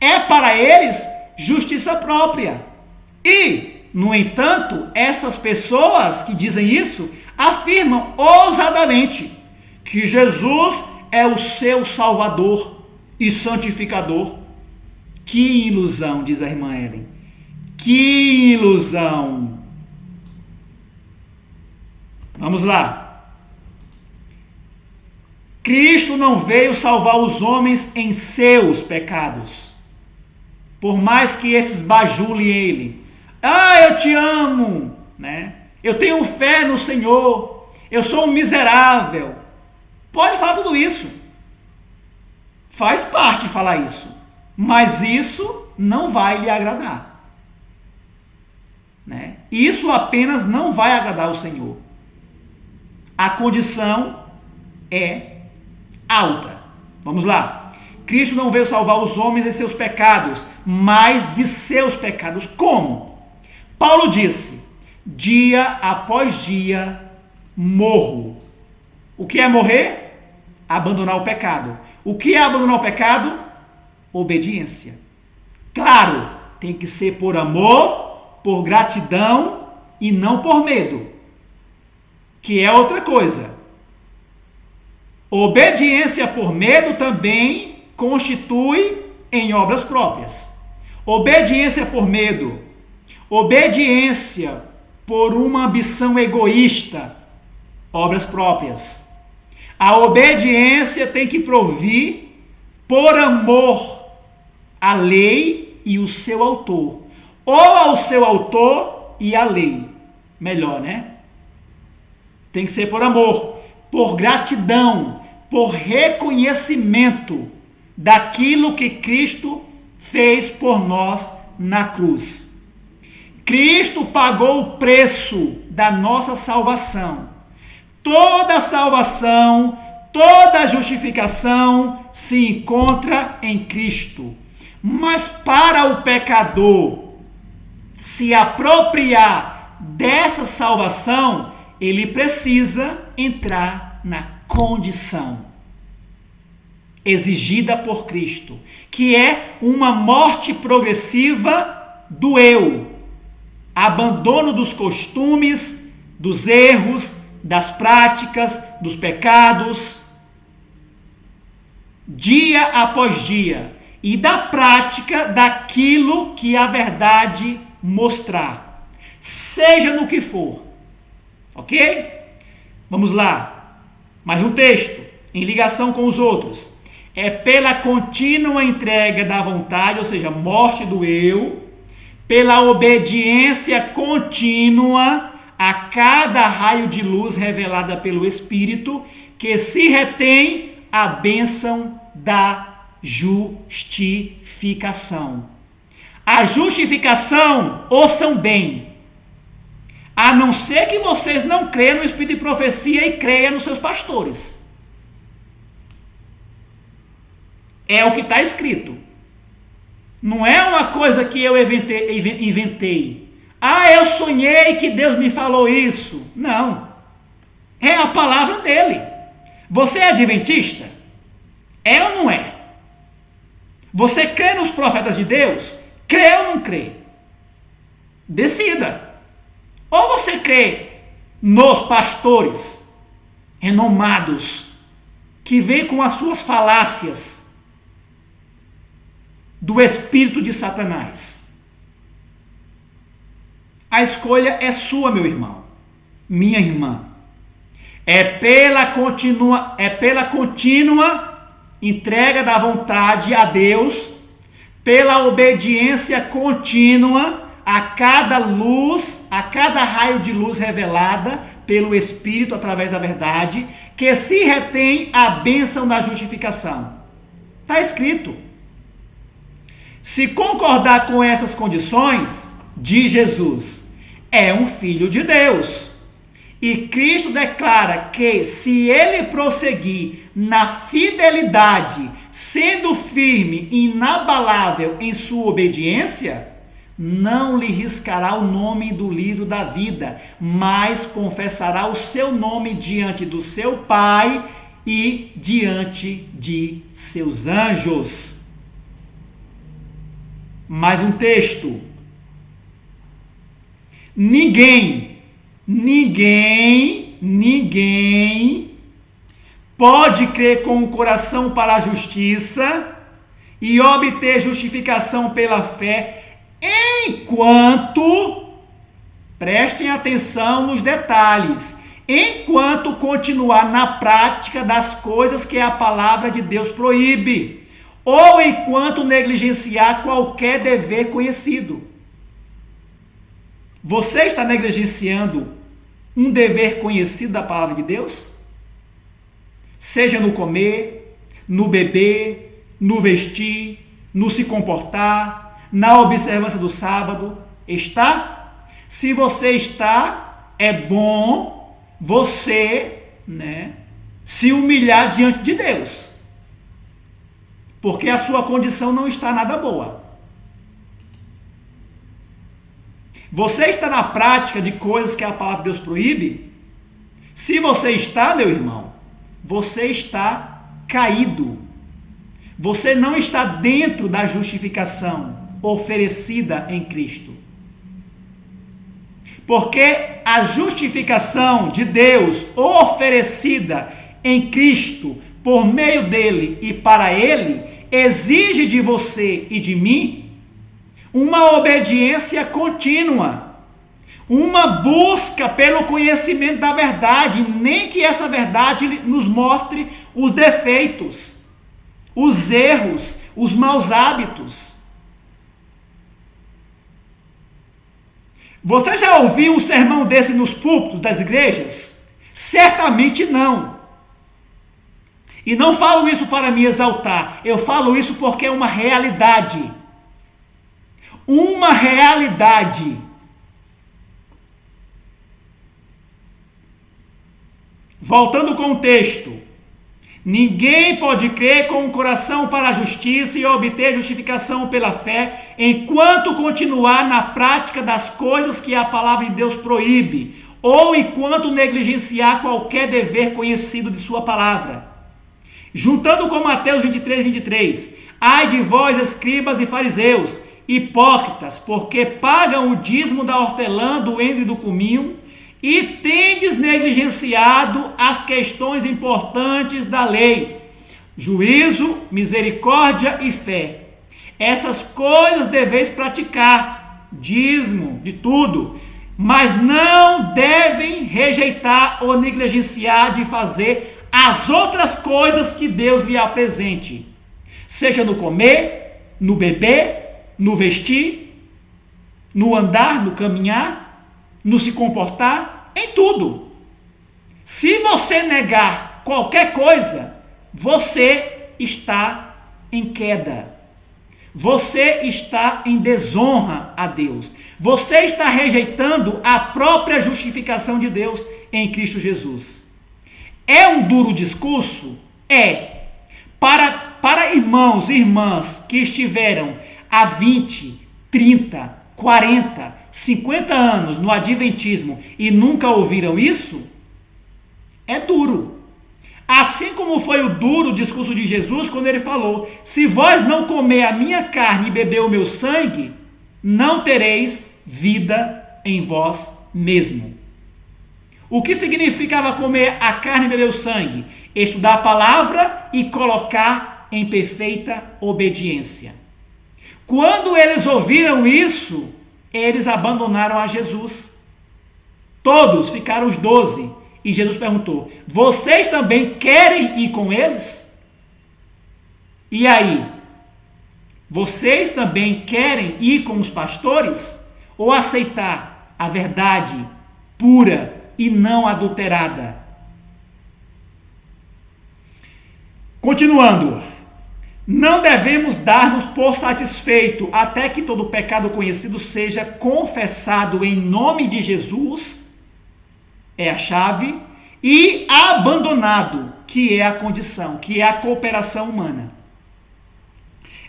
é para eles justiça própria. E, no entanto, essas pessoas que dizem isso afirmam ousadamente que Jesus é o seu Salvador e santificador. Que ilusão, diz a irmã Ellen. Que ilusão. Vamos lá. Cristo não veio salvar os homens em seus pecados, por mais que esses bajulem ele. Ah, eu te amo, né? Eu tenho fé no Senhor. Eu sou um miserável. Pode falar tudo isso. Faz parte falar isso. Mas isso não vai lhe agradar, né? Isso apenas não vai agradar o Senhor. A condição é alta. Vamos lá. Cristo não veio salvar os homens em seus pecados, mas de seus pecados. Como? Paulo disse, dia após dia morro. O que é morrer? Abandonar o pecado. O que é abandonar o pecado? Obediência. Claro, tem que ser por amor, por gratidão e não por medo, que é outra coisa. Obediência por medo também constitui em obras próprias. Obediência por medo, obediência por uma ambição egoísta, obras próprias. A obediência tem que provir por amor à lei e o seu autor, ou ao seu autor e à lei, melhor, né? Tem que ser por amor, por gratidão, por reconhecimento daquilo que Cristo fez por nós na cruz. Cristo pagou o preço da nossa salvação. Toda salvação, toda justificação se encontra em Cristo. Mas para o pecador se apropriar dessa salvação, ele precisa entrar na condição exigida por Cristo, que é uma morte progressiva do eu, abandono dos costumes, dos erros, das práticas, dos pecados, dia após dia, e da prática daquilo que a verdade mostrar, seja no que for. Ok? Vamos lá. Mais um texto, em ligação com os outros. É pela contínua entrega da vontade, ou seja, morte do eu, pela obediência contínua a cada raio de luz revelada pelo Espírito, que se retém a bênção da justificação. A justificação, ouçam bem, a não ser que vocês não creiam no Espírito de profecia e creiam nos seus pastores. É o que está escrito. Não é uma coisa que eu inventei. Ah, eu sonhei que Deus me falou isso. Não. É a palavra dele. Você é adventista? É ou não é? Você crê nos profetas de Deus? Crê ou não crê? Decida. Ou você crê nos pastores renomados que vêm com as suas falácias do espírito de Satanás. A escolha é sua, meu irmão, minha irmã. É pela contínua entrega da vontade a Deus, pela obediência contínua a cada luz, a cada raio de luz revelada pelo Espírito através da verdade, que se retém a bênção da justificação. Está escrito. Se concordar com essas condições, diz Jesus, é um filho de Deus. E Cristo declara que se ele prosseguir na fidelidade, sendo firme e inabalável em sua obediência, não lhe riscará o nome do livro da vida, mas confessará o seu nome diante do seu Pai e diante de seus anjos. Mais um texto. Ninguém pode crer com o coração para a justiça e obter justificação pela fé enquanto, prestem atenção nos detalhes, enquanto continuar na prática das coisas que a palavra de Deus proíbe, ou enquanto negligenciar qualquer dever conhecido. Você está negligenciando um dever conhecido da palavra de Deus? Seja no comer, no beber, no vestir, no se comportar, na observância do sábado, está? Se você está, é bom você, se humilhar diante de Deus, porque a sua condição não está nada boa. Você está na prática de coisas que a palavra de Deus proíbe? Se você está, meu irmão, você está caído. Você não está dentro da justificação oferecida em Cristo. Porque a justificação de Deus oferecida em Cristo, por meio dele e para ele, exige de você e de mim uma obediência contínua, uma busca pelo conhecimento da verdade, nem que essa verdade nos mostre os defeitos, os erros, os maus hábitos. Você já ouviu um sermão desse nos púlpitos das igrejas? Certamente não. E não falo isso para me exaltar, eu falo isso porque é uma realidade. Uma realidade. Voltando com o texto. Ninguém pode crer com o coração para a justiça e obter justificação pela fé, enquanto continuar na prática das coisas que a palavra de Deus proíbe, ou enquanto negligenciar qualquer dever conhecido de sua palavra. Juntando com Mateus 23. Ai de vós, escribas e fariseus, hipócritas, porque pagam o dízimo da hortelã, do endro e do cominho, e tendes negligenciado as questões importantes da lei, juízo, misericórdia e fé. Essas coisas deveis praticar, dízimo de tudo, mas não devem rejeitar ou negligenciar de fazer as outras coisas que Deus lhe apresente, seja no comer, no beber, no vestir, no andar, no caminhar, no se comportar, em tudo. Se você negar qualquer coisa, você está em queda. Você está em desonra a Deus. Você está rejeitando a própria justificação de Deus em Cristo Jesus. É um duro discurso? É. Para irmãos e irmãs que estiveram há 20, 30, 40, 50 anos no adventismo e nunca ouviram isso, é duro. Assim como foi o duro discurso de Jesus quando ele falou: se vós não comer a minha carne e beber o meu sangue, não tereis vida em vós mesmo. O que significava comer a carne e beber o sangue? Estudar a palavra e colocar em perfeita obediência. Quando eles ouviram isso, eles abandonaram a Jesus. Todos ficaram os 12. E Jesus perguntou: vocês também querem ir com eles? E aí? Vocês também querem ir com os pastores? Ou aceitar a verdade pura e não adulterada? Continuando. Não devemos dar-nos por satisfeito até que todo pecado conhecido seja confessado em nome de Jesus, é a chave, e abandonado, que é a condição, que é a cooperação humana.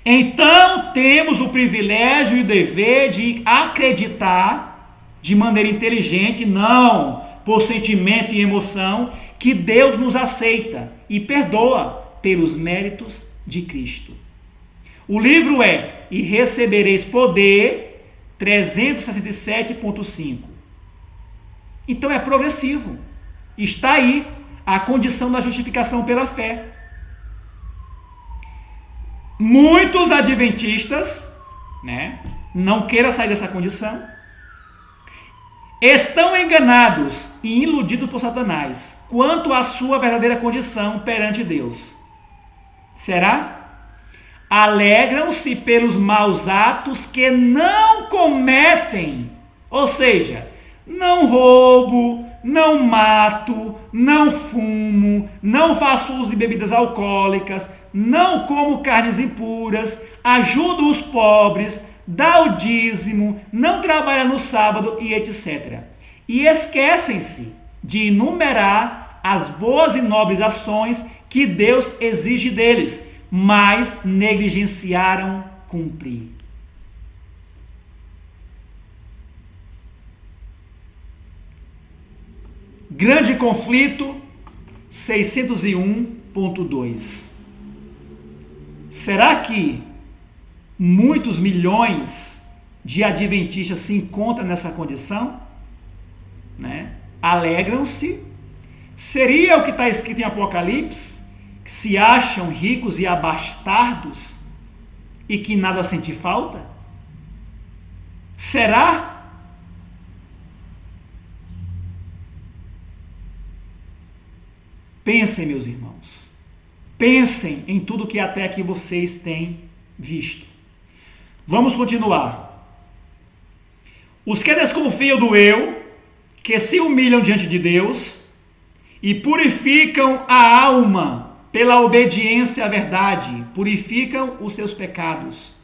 Então temos o privilégio e o dever de acreditar de maneira inteligente, não por sentimento e emoção, que Deus nos aceita e perdoa pelos méritos de Cristo. O livro é E Recebereis Poder, 367.5. Então é progressivo. Está aí a condição da justificação pela fé. Muitos adventistas, não queiram sair dessa condição, estão enganados e iludidos por Satanás quanto à sua verdadeira condição perante Deus. Será? Alegram-se pelos maus atos que não cometem, ou seja, não roubo, não mato, não fumo, não faço uso de bebidas alcoólicas, não como carnes impuras, ajudo os pobres, dá o dízimo, não trabalha no sábado e etc. E esquecem-se de enumerar as boas e nobres ações que Deus exige deles, mas negligenciaram cumprir. Grande conflito 601.2. Será que muitos milhões de adventistas se encontram nessa condição? Alegram-se. Seria o que está escrito em Apocalipse, que se acham ricos e abastardos e que nada sente falta? Será? Pensem, meus irmãos. Pensem em tudo que até aqui vocês têm visto. Vamos continuar. Os que desconfiam do eu, que se humilham diante de Deus e purificam a alma pela obediência à verdade, purificam os seus pecados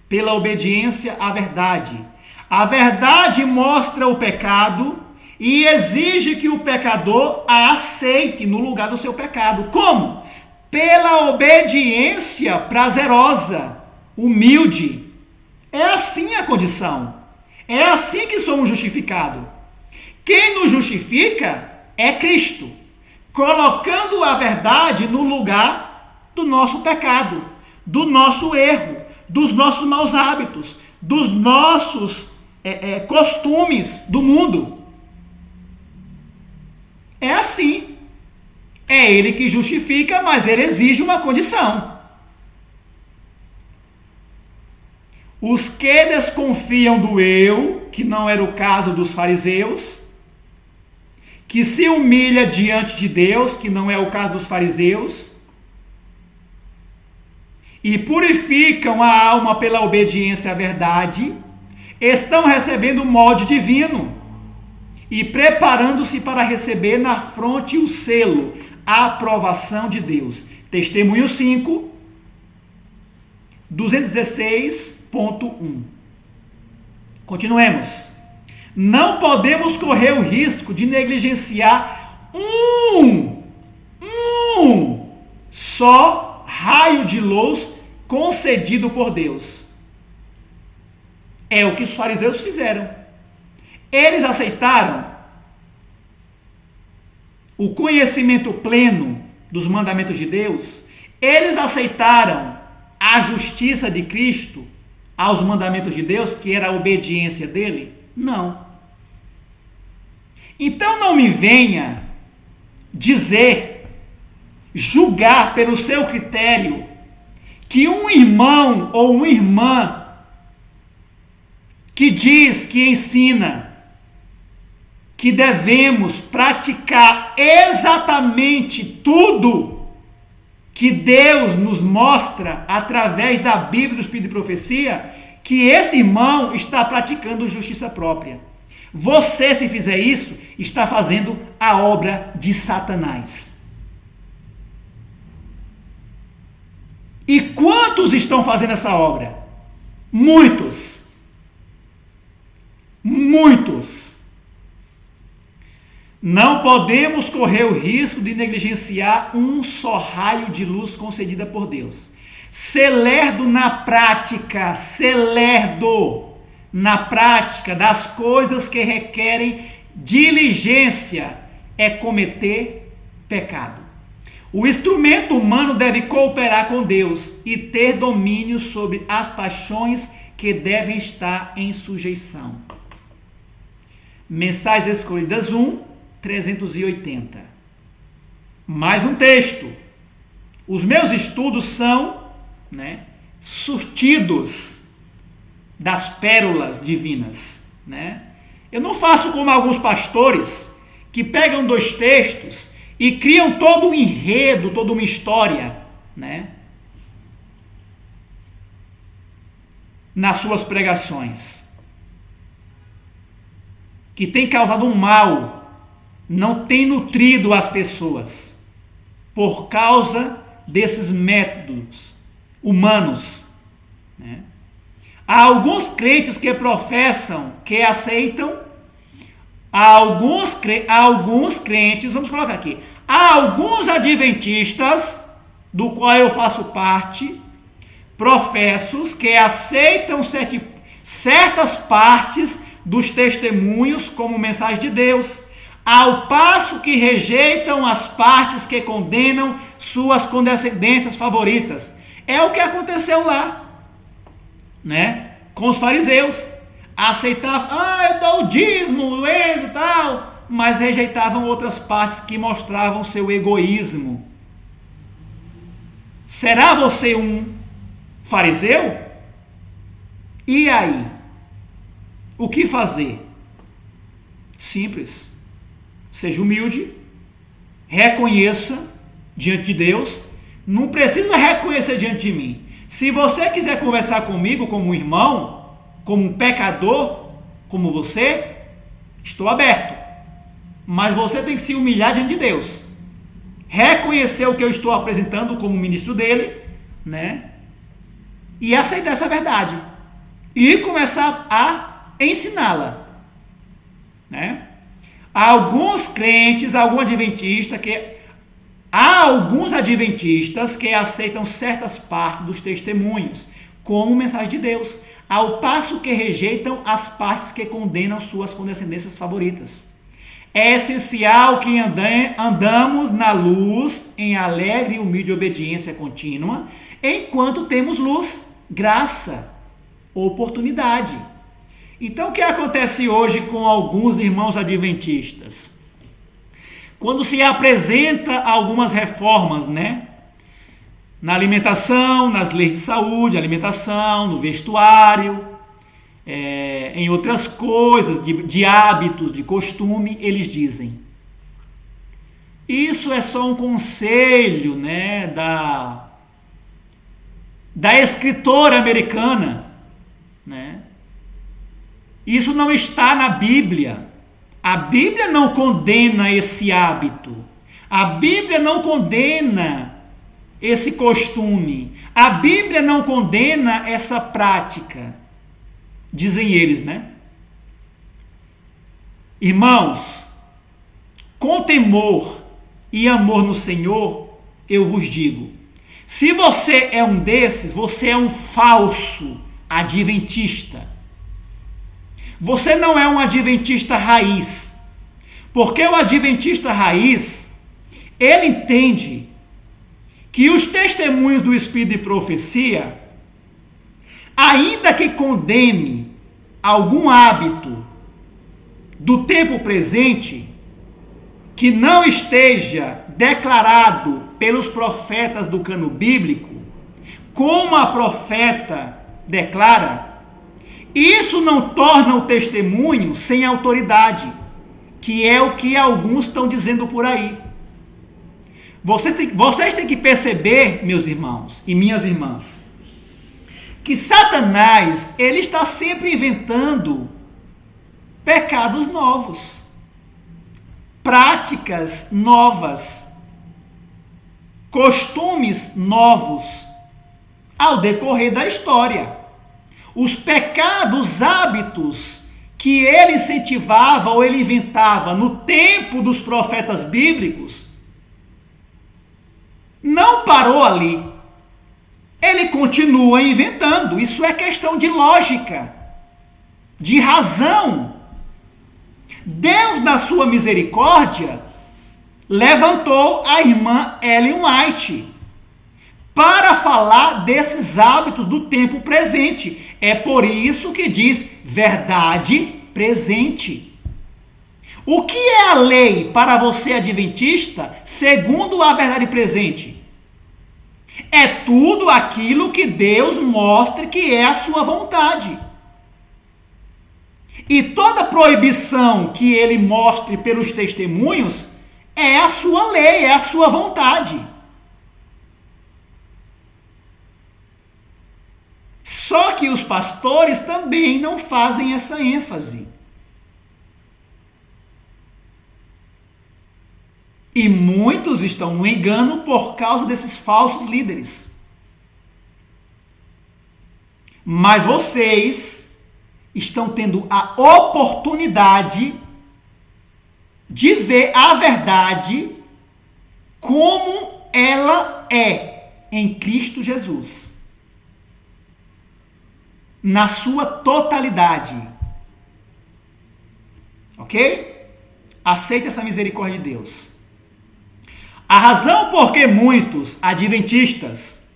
pela obediência à verdade. A verdade mostra o pecado e exige que o pecador a aceite no lugar do seu pecado. Como? Pela obediência prazerosa, humilde. É assim a condição. É assim que somos justificados. Quem nos justifica é Cristo, colocando a verdade no lugar do nosso pecado, do nosso erro, dos nossos maus hábitos, dos nossos costumes do mundo. É assim. É Ele que justifica, mas Ele exige uma condição. Os que desconfiam do eu, que não era o caso dos fariseus, que se humilha diante de Deus, que não é o caso dos fariseus, e purificam a alma pela obediência à verdade, estão recebendo o molde divino e preparando-se para receber na fronte o selo, a aprovação de Deus. Testemunho 5, 216.1. Continuemos. Não podemos correr o risco de negligenciar um só raio de luz concedido por Deus. É o que os fariseus fizeram. Eles aceitaram o conhecimento pleno dos mandamentos de Deus, eles aceitaram a justiça de Cristo aos mandamentos de Deus, que era a obediência dele? Não. Então não me venha dizer, julgar pelo seu critério, que um irmão ou uma irmã que diz, que ensina que devemos praticar exatamente tudo que Deus nos mostra através da Bíblia, do Espírito de Profecia, que esse irmão está praticando justiça própria. Você, se fizer isso, está fazendo a obra de Satanás. E quantos estão fazendo essa obra? Muitos. Muitos. Não podemos correr o risco de negligenciar um só raio de luz concedida por Deus. Ser lerdo na prática, das coisas que requerem diligência é cometer pecado. O instrumento humano deve cooperar com Deus e ter domínio sobre as paixões que devem estar em sujeição. Mensagens Escolhidas 1, 380. Mais um texto. Os meus estudos são, surtidos das pérolas divinas, Eu não faço como alguns pastores que pegam 2 textos e criam todo um enredo, toda uma história, nas suas pregações, que tem causado um mal, não tem nutrido as pessoas, por causa desses métodos humanos. Há alguns crentes que professam, que aceitam, há alguns crentes, vamos colocar aqui, há alguns adventistas, do qual eu faço parte, professos que aceitam certas partes dos testemunhos como mensagem de Deus, ao passo que rejeitam as partes que condenam suas condescendências favoritas. É o que aconteceu lá, com os fariseus. Aceitavam, eu dou o dízimo, o e tal, mas rejeitavam outras partes que mostravam seu egoísmo. Será você um fariseu? E aí? O que fazer? Simples. Seja humilde, reconheça diante de Deus, não precisa reconhecer diante de mim. Se você quiser conversar comigo como um irmão, como um pecador, como você, estou aberto. Mas você tem que se humilhar diante de Deus, reconhecer o que eu estou apresentando como ministro dele, e aceitar essa verdade, e começar a ensiná-la, Há alguns crentes, há alguns adventistas que aceitam certas partes dos testemunhos como mensagem de Deus, ao passo que rejeitam as partes que condenam suas condescendências favoritas. É essencial que andamos na luz em alegre e humilde obediência contínua, enquanto temos luz, graça, oportunidade. Então, o que acontece hoje com alguns irmãos adventistas? Quando se apresenta algumas reformas, na alimentação, nas leis de saúde, alimentação, no vestuário, em outras coisas, de hábitos, de costume, eles dizem: isso é só um conselho, da escritora americana, Isso não está na Bíblia. A Bíblia não condena esse hábito. A Bíblia não condena esse costume. A Bíblia não condena essa prática. Dizem eles, Irmãos, com temor e amor no Senhor, eu vos digo: se você é um desses, você é um falso adventista. Você não é um adventista raiz, porque o adventista raiz, ele entende que os testemunhos do Espírito de profecia, ainda que condene algum hábito do tempo presente, que não esteja declarado pelos profetas do cano bíblico, como a profeta declara, isso não torna o testemunho sem autoridade, que é o que alguns estão dizendo por aí. Vocês têm que perceber, meus irmãos e minhas irmãs, que Satanás, ele está sempre inventando pecados novos, práticas novas, costumes novos ao decorrer da história. Os pecados, hábitos que ele incentivava ou ele inventava no tempo dos profetas bíblicos, não parou ali. Ele continua inventando. Isso é questão de lógica, de razão. Deus, na sua misericórdia, levantou a irmã Ellen White para falar desses hábitos do tempo presente. É por isso que diz verdade presente. O que é a lei para você adventista, segundo a verdade presente? É tudo aquilo que Deus mostra que é a sua vontade. E toda proibição que ele mostre pelos testemunhos é a sua lei, é a sua vontade. Só que os pastores também não fazem essa ênfase. E muitos estão no engano por causa desses falsos líderes. Mas vocês estão tendo a oportunidade de ver a verdade como ela é em Cristo Jesus. Na sua totalidade. Ok? Aceite essa misericórdia de Deus. A razão por que muitos adventistas,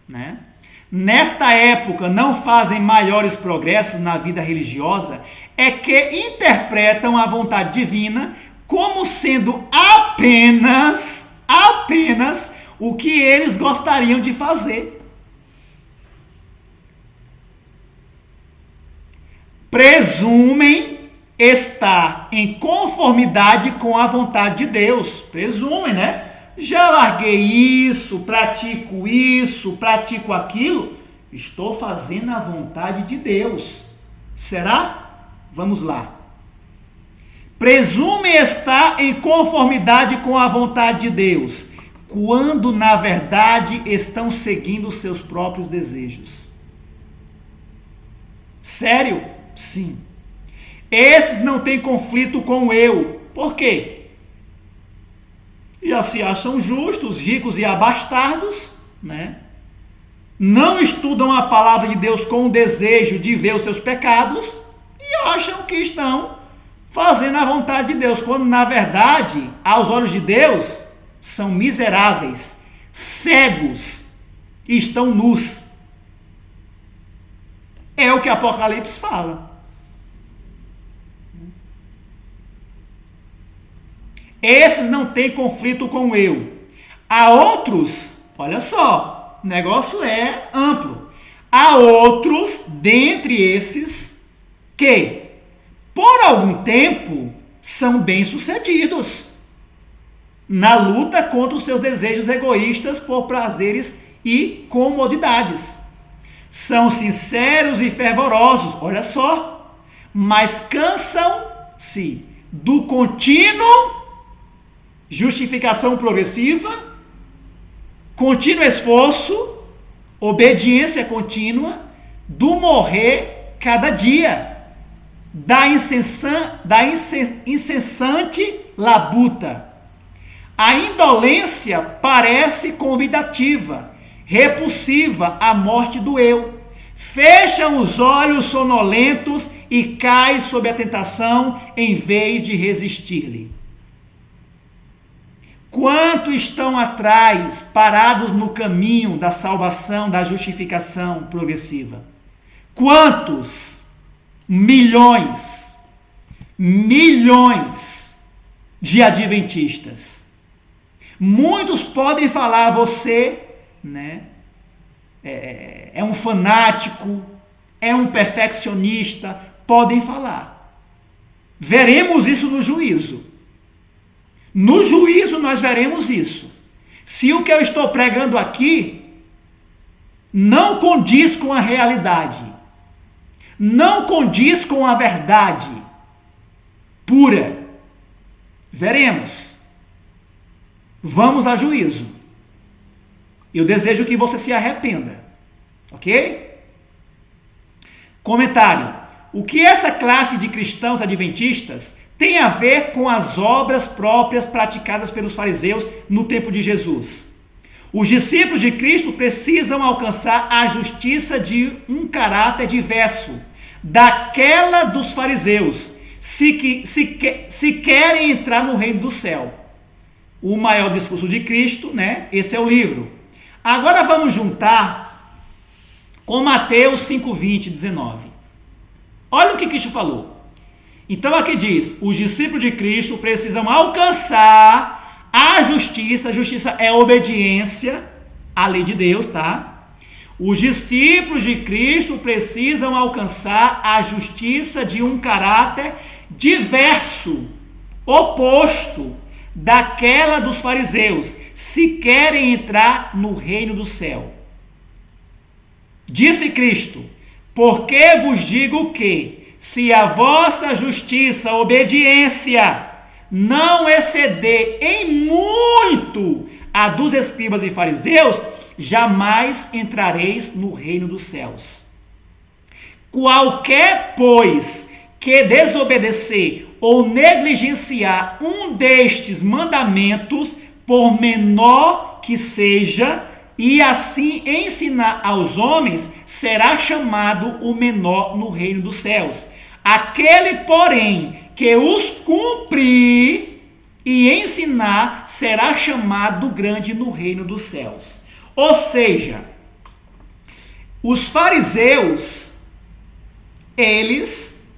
nesta época não fazem maiores progressos na vida religiosa é que interpretam a vontade divina como sendo apenas o que eles gostariam de fazer. Presumem estar em conformidade com a vontade de Deus. Presumem, Já larguei isso, pratico aquilo. Estou fazendo a vontade de Deus. Será? Vamos lá. Presumem estar em conformidade com a vontade de Deus, quando na verdade estão seguindo os seus próprios desejos. Sério? Sim. Esses não têm conflito com o eu. Por quê? Já se acham justos, ricos e abastardos, Não estudam a palavra de Deus com o desejo de ver os seus pecados e acham que estão fazendo a vontade de Deus, quando na verdade, aos olhos de Deus, são miseráveis, cegos e estão nus. É o que Apocalipse fala. Esses não têm conflito com o eu. Há outros, olha só, o negócio é amplo. Há outros, dentre esses, que, por algum tempo, são bem-sucedidos na luta contra os seus desejos egoístas por prazeres e comodidades. São sinceros e fervorosos, olha só, mas cansam-se do contínuo justificação progressiva, contínuo esforço, obediência contínua, do morrer cada dia, da incessante labuta. A indolência parece convidativa, repulsiva à morte do eu. Fecham os olhos sonolentos e caem sob a tentação em vez de resistir-lhe. Quantos estão atrás, parados no caminho da salvação, da justificação progressiva? Quantos? Milhões de adventistas. Muitos podem falar, você, né, é um fanático, é um perfeccionista, podem falar. Veremos isso no juízo. No juízo nós veremos isso. Se o que eu estou pregando aqui não condiz com a realidade, não condiz com a verdade pura, veremos. Vamos a juízo. Eu desejo que você se arrependa. Ok? Comentário. O que essa classe de cristãos adventistas tem a ver com as obras próprias praticadas pelos fariseus no tempo de Jesus? Os discípulos de Cristo precisam alcançar a justiça de um caráter diverso daquela dos fariseus, se querem entrar no reino do céu. O maior discurso de Cristo, né? Esse é o livro. Agora vamos juntar com Mateus 5:20, 19. Olha o que Cristo falou. Então aqui diz, os discípulos de Cristo precisam alcançar a justiça. A justiça é a obediência à lei de Deus, tá? Os discípulos de Cristo precisam alcançar a justiça de um caráter diverso, oposto daquela dos fariseus, se querem entrar no reino do céu. Disse Cristo, porque vos digo que, se a vossa justiça, obediência, não exceder em muito a dos escribas e fariseus, jamais entrareis no reino dos céus. Qualquer, pois, que desobedecer ou negligenciar um destes mandamentos, por menor que seja, e assim ensinar aos homens, será chamado o menor no reino dos céus. Aquele, porém, que os cumprir e ensinar, será chamado grande no reino dos céus. Ou seja, os fariseus, eles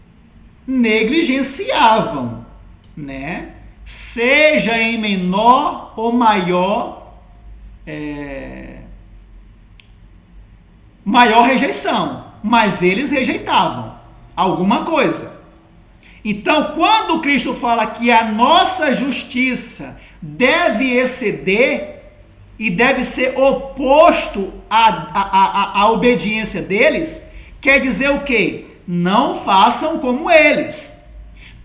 negligenciavam, né? Seja em menor ou maior rejeição, mas eles rejeitavam alguma coisa. Então, quando Cristo fala que a nossa justiça deve exceder e deve ser oposto à obediência deles, quer dizer o quê? Não façam como eles.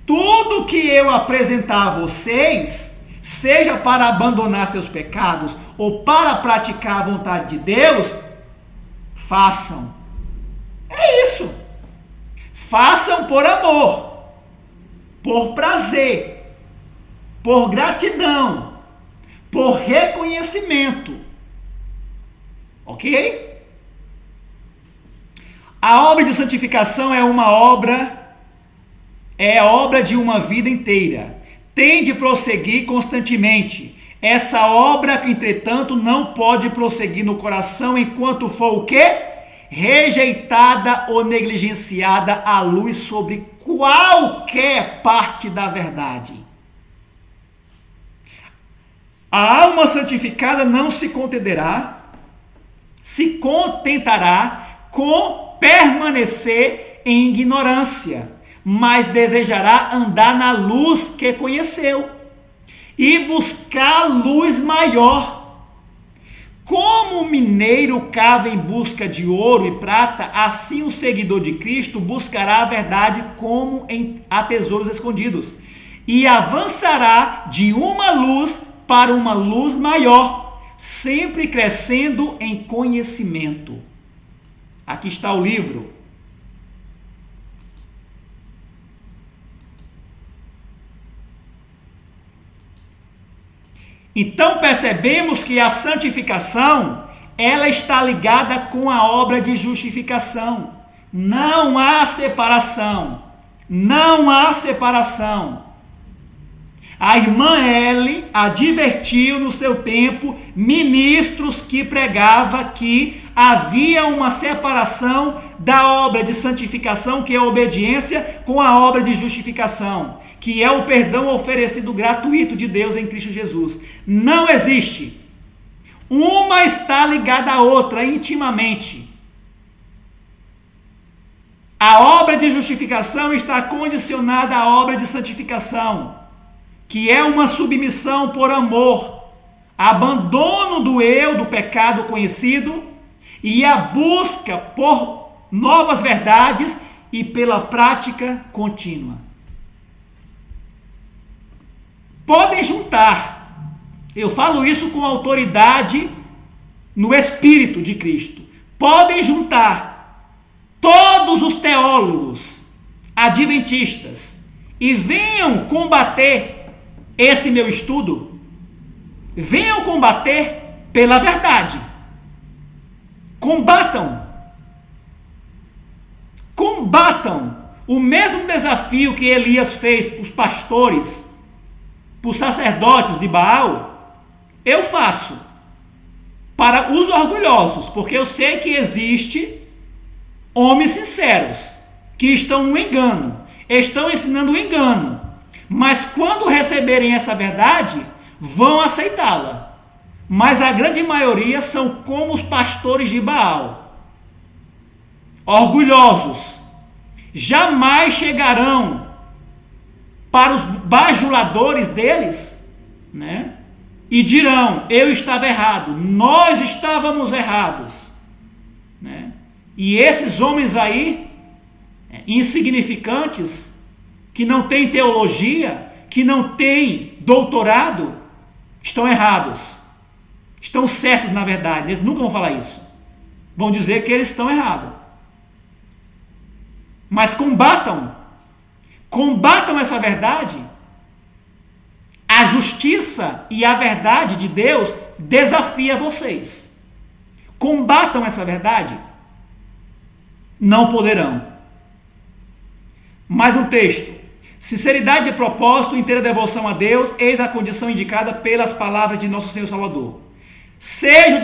Tudo que eu apresentar a vocês, seja para abandonar seus pecados ou para praticar a vontade de Deus, façam. É isso. Façam por amor, por prazer, por gratidão, por reconhecimento. Ok? A obra de santificação é a obra de uma vida inteira. Tem de prosseguir constantemente. Essa obra, entretanto, não pode prosseguir no coração enquanto for o quê? Rejeitada ou negligenciada a luz sobre qualquer parte da verdade. A alma santificada não se contentará com permanecer em ignorância, mas desejará andar na luz que conheceu e buscar luz maior. Como o mineiro cava em busca de ouro e prata, assim o seguidor de Cristo buscará a verdade como a tesouros escondidos, e avançará de uma luz para uma luz maior, sempre crescendo em conhecimento. Aqui está o livro. Então percebemos que a santificação, ela está ligada com a obra de justificação. Não há separação. Não há separação. A irmã Ellen advertiu no seu tempo ministros que pregava que havia uma separação da obra de santificação, que é a obediência, com a obra de justificação, que é o perdão oferecido gratuito de Deus em Cristo Jesus. Não existe. Uma está ligada à outra intimamente. A obra de justificação está condicionada à obra de santificação, que é uma submissão por amor, abandono do eu, do pecado conhecido, e a busca por novas verdades e pela prática contínua. Podem juntar, eu falo isso com autoridade no Espírito de Cristo, podem juntar todos os teólogos adventistas e venham combater esse meu estudo, venham combater pela verdade. Combatam o mesmo desafio que Elias fez para os pastores, para os sacerdotes de Baal, eu faço para os orgulhosos, porque eu sei que existe homens sinceros que estão no engano, estão ensinando o engano, mas quando receberem essa verdade, vão aceitá-la. Mas a grande maioria são como os pastores de Baal, orgulhosos, jamais chegarão para os bajuladores deles, né? E dirão, eu estava errado, nós estávamos errados, né? E esses homens aí, insignificantes, que não têm teologia, que não têm doutorado, estão errados. Estão certos, na verdade. Eles nunca vão falar isso. Vão dizer que eles estão errados. Mas combatam essa verdade. A justiça e a verdade de Deus desafia vocês. Combatam essa verdade. Não poderão. Mais um texto. Sinceridade de propósito, inteira devoção a Deus, eis a condição indicada pelas palavras de nosso Senhor Salvador. Seja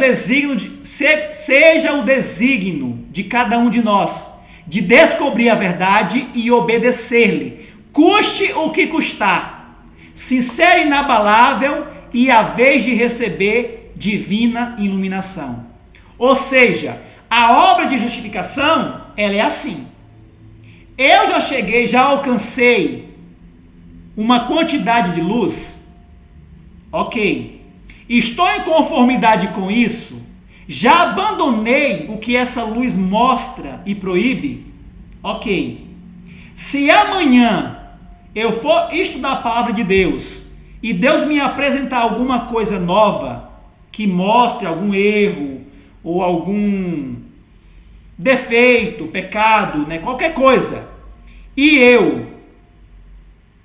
o desígnio de cada um de nós de descobrir a verdade e obedecer-lhe, custe o que custar, sincero e inabalável, e a vez de receber divina iluminação. Ou seja, a obra de justificação, ela é assim. Eu já alcancei uma quantidade de luz, ok. Estou em conformidade com isso, já abandonei o que essa luz mostra e proíbe, ok. Se amanhã eu for estudar a palavra de Deus e Deus me apresentar alguma coisa nova que mostre algum erro ou algum defeito, pecado, né, qualquer coisa, e eu,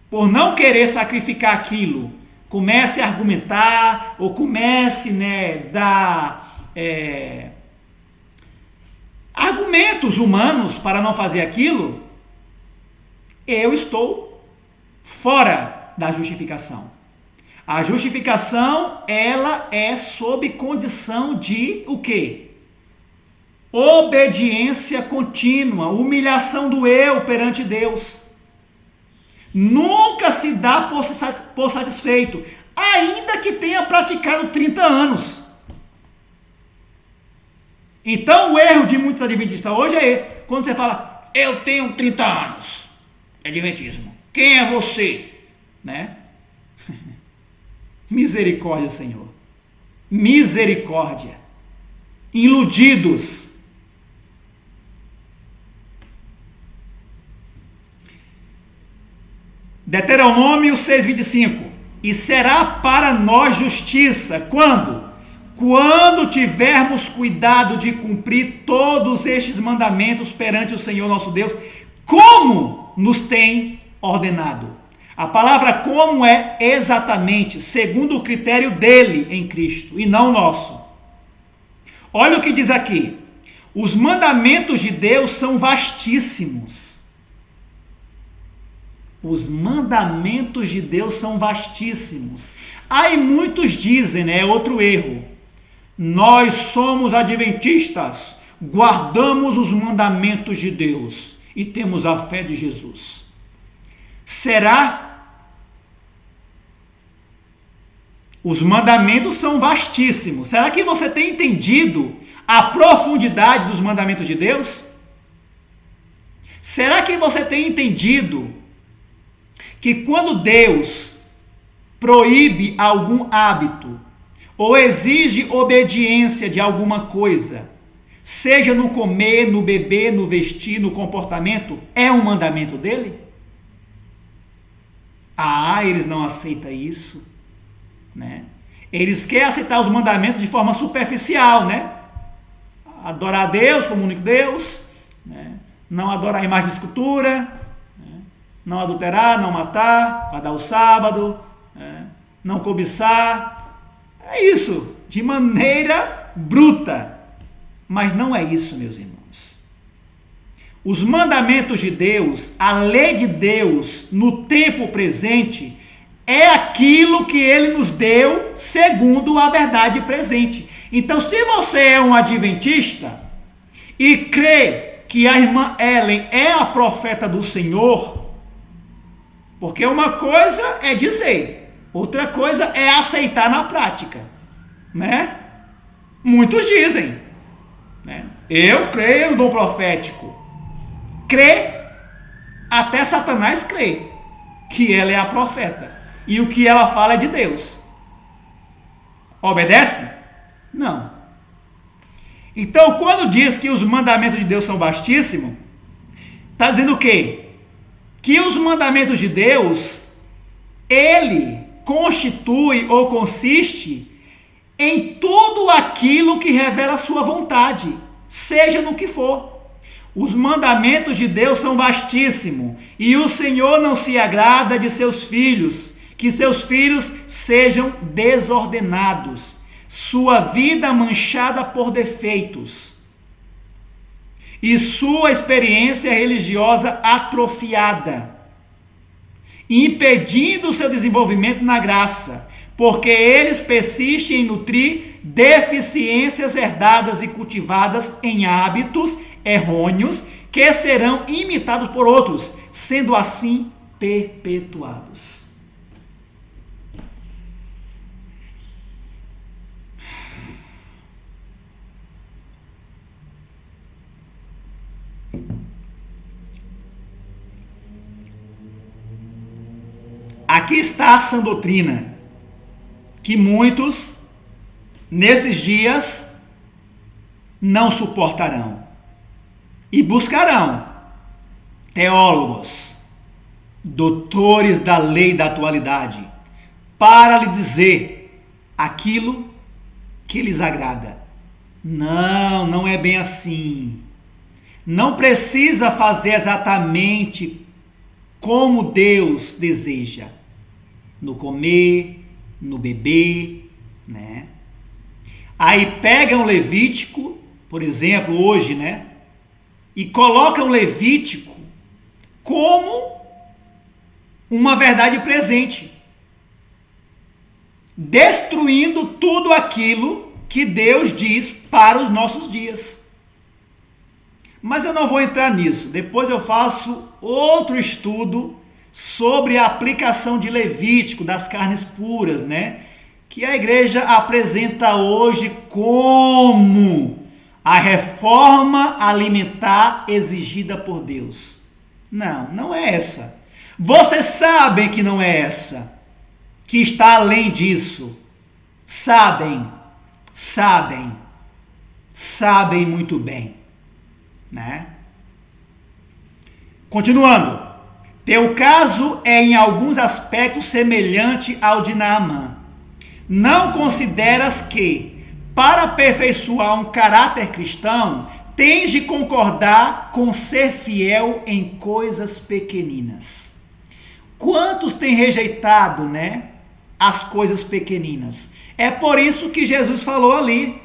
por não querer sacrificar aquilo, comece a argumentar ou comece, dar argumentos humanos para não fazer aquilo, eu estou fora da justificação. A justificação, ela é sob condição de o quê? Obediência contínua, humilhação do eu perante Deus. Nunca se dá por satisfeito, ainda que tenha praticado 30 anos. Então o erro de muitos adventistas hoje é quando você fala, eu tenho 30 anos, adventismo. Quem é você? Né? Misericórdia, Senhor. Misericórdia. Iludidos. Deuteronômio 6:25. E será para nós justiça. Quando? Quando tivermos cuidado de cumprir todos estes mandamentos perante o Senhor nosso Deus, como nos tem ordenado. A palavra como é exatamente segundo o critério dele em Cristo e não nosso. Olha o que diz aqui. Os mandamentos de Deus são vastíssimos. Os mandamentos de Deus são vastíssimos. Aí muitos dizem, né, outro erro, nós somos adventistas, guardamos os mandamentos de Deus e temos a fé de Jesus. Será? Os mandamentos são vastíssimos. Será que você tem entendido a profundidade dos mandamentos de Deus? Será que você tem entendido que quando Deus proíbe algum hábito ou exige obediência de alguma coisa, seja no comer, no beber, no vestir, no comportamento, é um mandamento dele? Ah, eles não aceitam isso, né? Eles querem aceitar os mandamentos de forma superficial, né? Adorar a Deus como único Deus, né? Não adorar a imagem de escultura, né? Não adulterar, não matar, guardar o sábado, né? Não cobiçar. É isso, de maneira bruta. Mas não é isso, meus irmãos. Os mandamentos de Deus, a lei de Deus no tempo presente, é aquilo que Ele nos deu segundo a verdade presente. Então, se você é um adventista e crê que a irmã Ellen é a profeta do Senhor, porque uma coisa é dizer, outra coisa é aceitar na prática, né? Muitos dizem, né? Eu creio no dom profético. Crê, até Satanás crê que ela é a profeta e o que ela fala é de Deus. Obedece? Não. Então, quando diz que os mandamentos de Deus são vastíssimos, está dizendo o quê? Que os mandamentos de Deus, ele constitui ou consiste em tudo aquilo que revela a sua vontade, seja no que for. Os mandamentos de Deus são vastíssimos e o Senhor não se agrada de seus filhos, que seus filhos sejam desordenados, sua vida manchada por defeitos e sua experiência religiosa atrofiada, impedindo o seu desenvolvimento na graça, porque eles persistem em nutrir deficiências herdadas e cultivadas em hábitos errôneos que serão imitados por outros, sendo assim perpetuados. Aqui está a sã doutrina que muitos, nesses dias, não suportarão e buscarão teólogos, doutores da lei da atualidade, para lhe dizer aquilo que lhes agrada. Não, não é bem assim. Não precisa fazer exatamente como Deus deseja. No comer, no beber, né? Aí pegam Levítico, por exemplo, hoje, né? E colocam Levítico como uma verdade presente, destruindo tudo aquilo que Deus diz para os nossos dias. Mas eu não vou entrar nisso. Depois eu faço outro estudo sobre a aplicação de Levítico, das carnes puras, né? Que a igreja apresenta hoje como a reforma alimentar exigida por Deus. Não, não é essa. Vocês sabem que não é essa, que está além disso. Sabem muito bem, né? Continuando. Teu caso é em alguns aspectos semelhante ao de Naamã. Não consideras que, para aperfeiçoar um caráter cristão, tens de concordar com ser fiel em coisas pequeninas. Quantos têm rejeitado, né, as coisas pequeninas? É por isso que Jesus falou ali,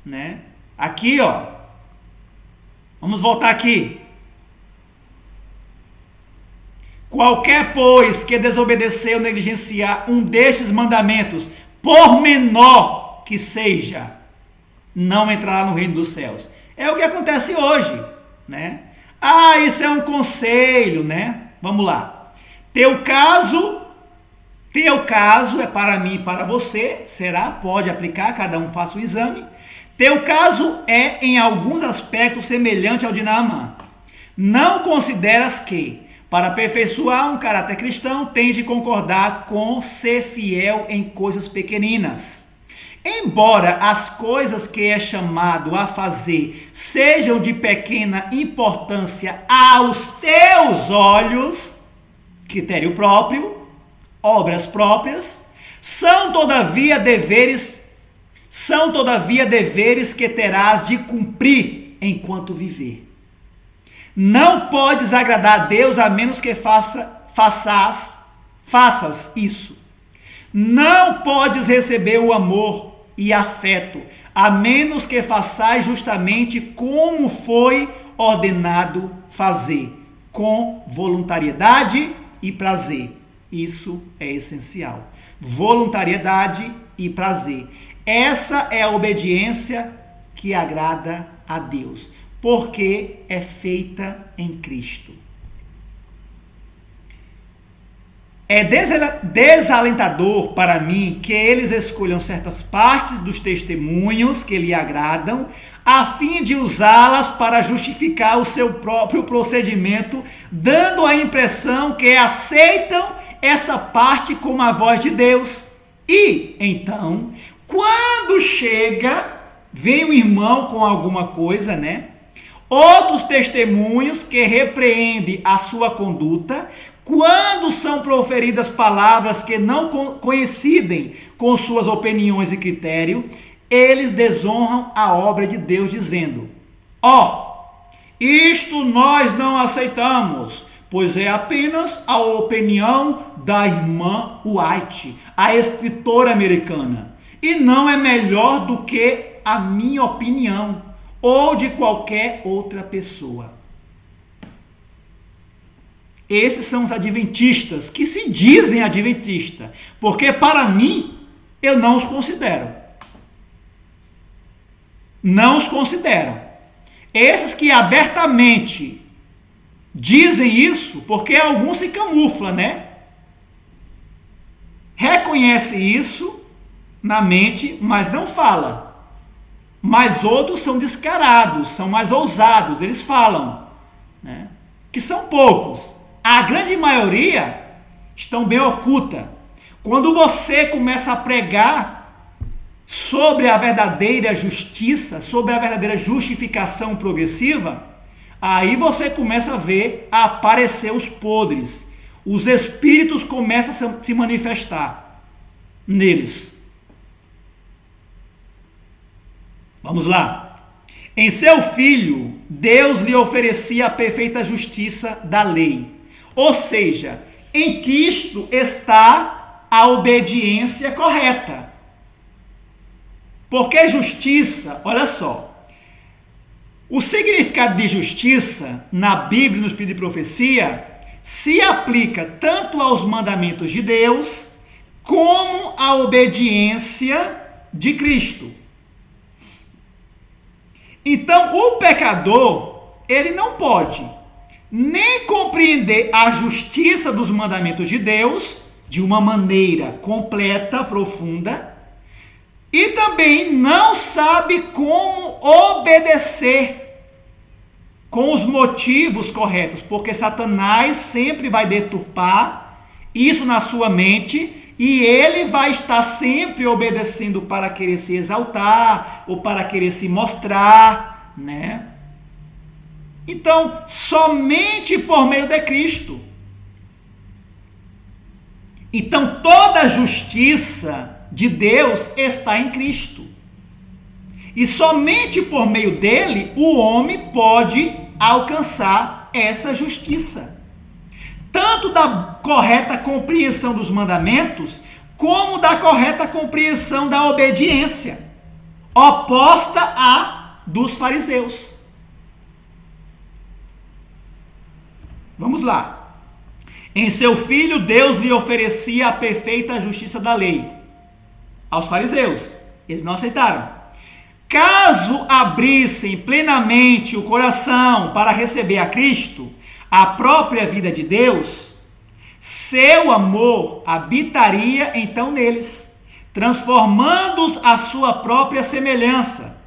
né? Aqui, ó. Vamos voltar aqui. Qualquer, pois, que desobedecer ou negligenciar um destes mandamentos, por menor que seja, não entrará no reino dos céus. É o que acontece hoje, né? Ah, isso é um conselho, né? Vamos lá. Teu caso é para mim e para você, será? Pode aplicar, cada um faça o exame. Teu caso é, em alguns aspectos, semelhante ao de Naamã. Não consideras que, para aperfeiçoar um caráter cristão, tens de concordar com ser fiel em coisas pequeninas. Embora as coisas que é chamado a fazer sejam de pequena importância aos teus olhos, critério próprio, obras próprias, são todavia deveres que terás de cumprir enquanto viver. Não podes agradar a Deus a menos que faças isso. Não podes receber o amor e afeto, a menos que façais justamente como foi ordenado fazer, com voluntariedade e prazer. Isso é essencial. Voluntariedade e prazer. Essa é a obediência que agrada a Deus, porque é feita em Cristo. É desalentador para mim que eles escolham certas partes dos testemunhos que lhe agradam, a fim de usá-las para justificar o seu próprio procedimento, dando a impressão que aceitam essa parte como a voz de Deus. E, então, quando vem um irmão com alguma coisa, né? Outros testemunhos que repreendem a sua conduta, quando são proferidas palavras que não coincidem com suas opiniões e critério, eles desonram a obra de Deus, dizendo: isto nós não aceitamos, pois é apenas a opinião da irmã White, a escritora americana, e não é melhor do que a minha opinião ou de qualquer outra pessoa. Esses são os adventistas que se dizem adventista, porque para mim eu não os considero. Não os considero. Esses que abertamente dizem isso, porque alguns se camuflam, né? Reconhece isso na mente, mas não fala. Mas outros são descarados, são mais ousados, eles falam, né? Que são poucos. A grande maioria estão bem oculta. Quando você começa a pregar sobre a verdadeira justiça, sobre a verdadeira justificação progressiva, aí você começa a aparecer os podres. Os espíritos começam a se manifestar neles. Vamos lá. Em seu Filho, Deus lhe oferecia a perfeita justiça da lei. Ou seja, em Cristo está a obediência correta. Porque justiça, olha só, o significado de justiça na Bíblia e no Espírito de Profecia se aplica tanto aos mandamentos de Deus como à obediência de Cristo. Então, o pecador, ele não pode nem compreender a justiça dos mandamentos de Deus de uma maneira completa, profunda, e também não sabe como obedecer com os motivos corretos, porque Satanás sempre vai deturpar isso na sua mente e ele vai estar sempre obedecendo para querer se exaltar ou para querer se mostrar, né? Então, somente por meio de Cristo. Então, toda a justiça de Deus está em Cristo. E somente por meio dele, o homem pode alcançar essa justiça. Tanto da correta compreensão dos mandamentos, como da correta compreensão da obediência, oposta à dos fariseus. Vamos lá. Em seu Filho, Deus lhe oferecia a perfeita justiça da lei. Aos fariseus, eles não aceitaram. Caso abrissem plenamente o coração para receber a Cristo, a própria vida de Deus, seu amor habitaria então neles, transformando-os à sua própria semelhança.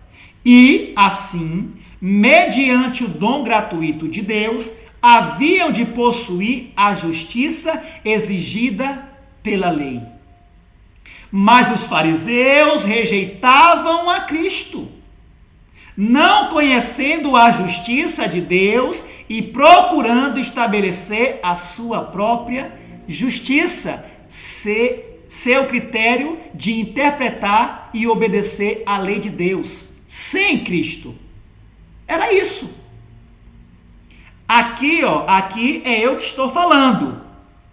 E, assim, mediante o dom gratuito de Deus, haviam de possuir a justiça exigida pela lei. Mas os fariseus rejeitavam a Cristo, não conhecendo a justiça de Deus e procurando estabelecer a sua própria justiça, seu critério de interpretar e obedecer a lei de Deus, sem Cristo. Era isso. Aqui é eu que estou falando,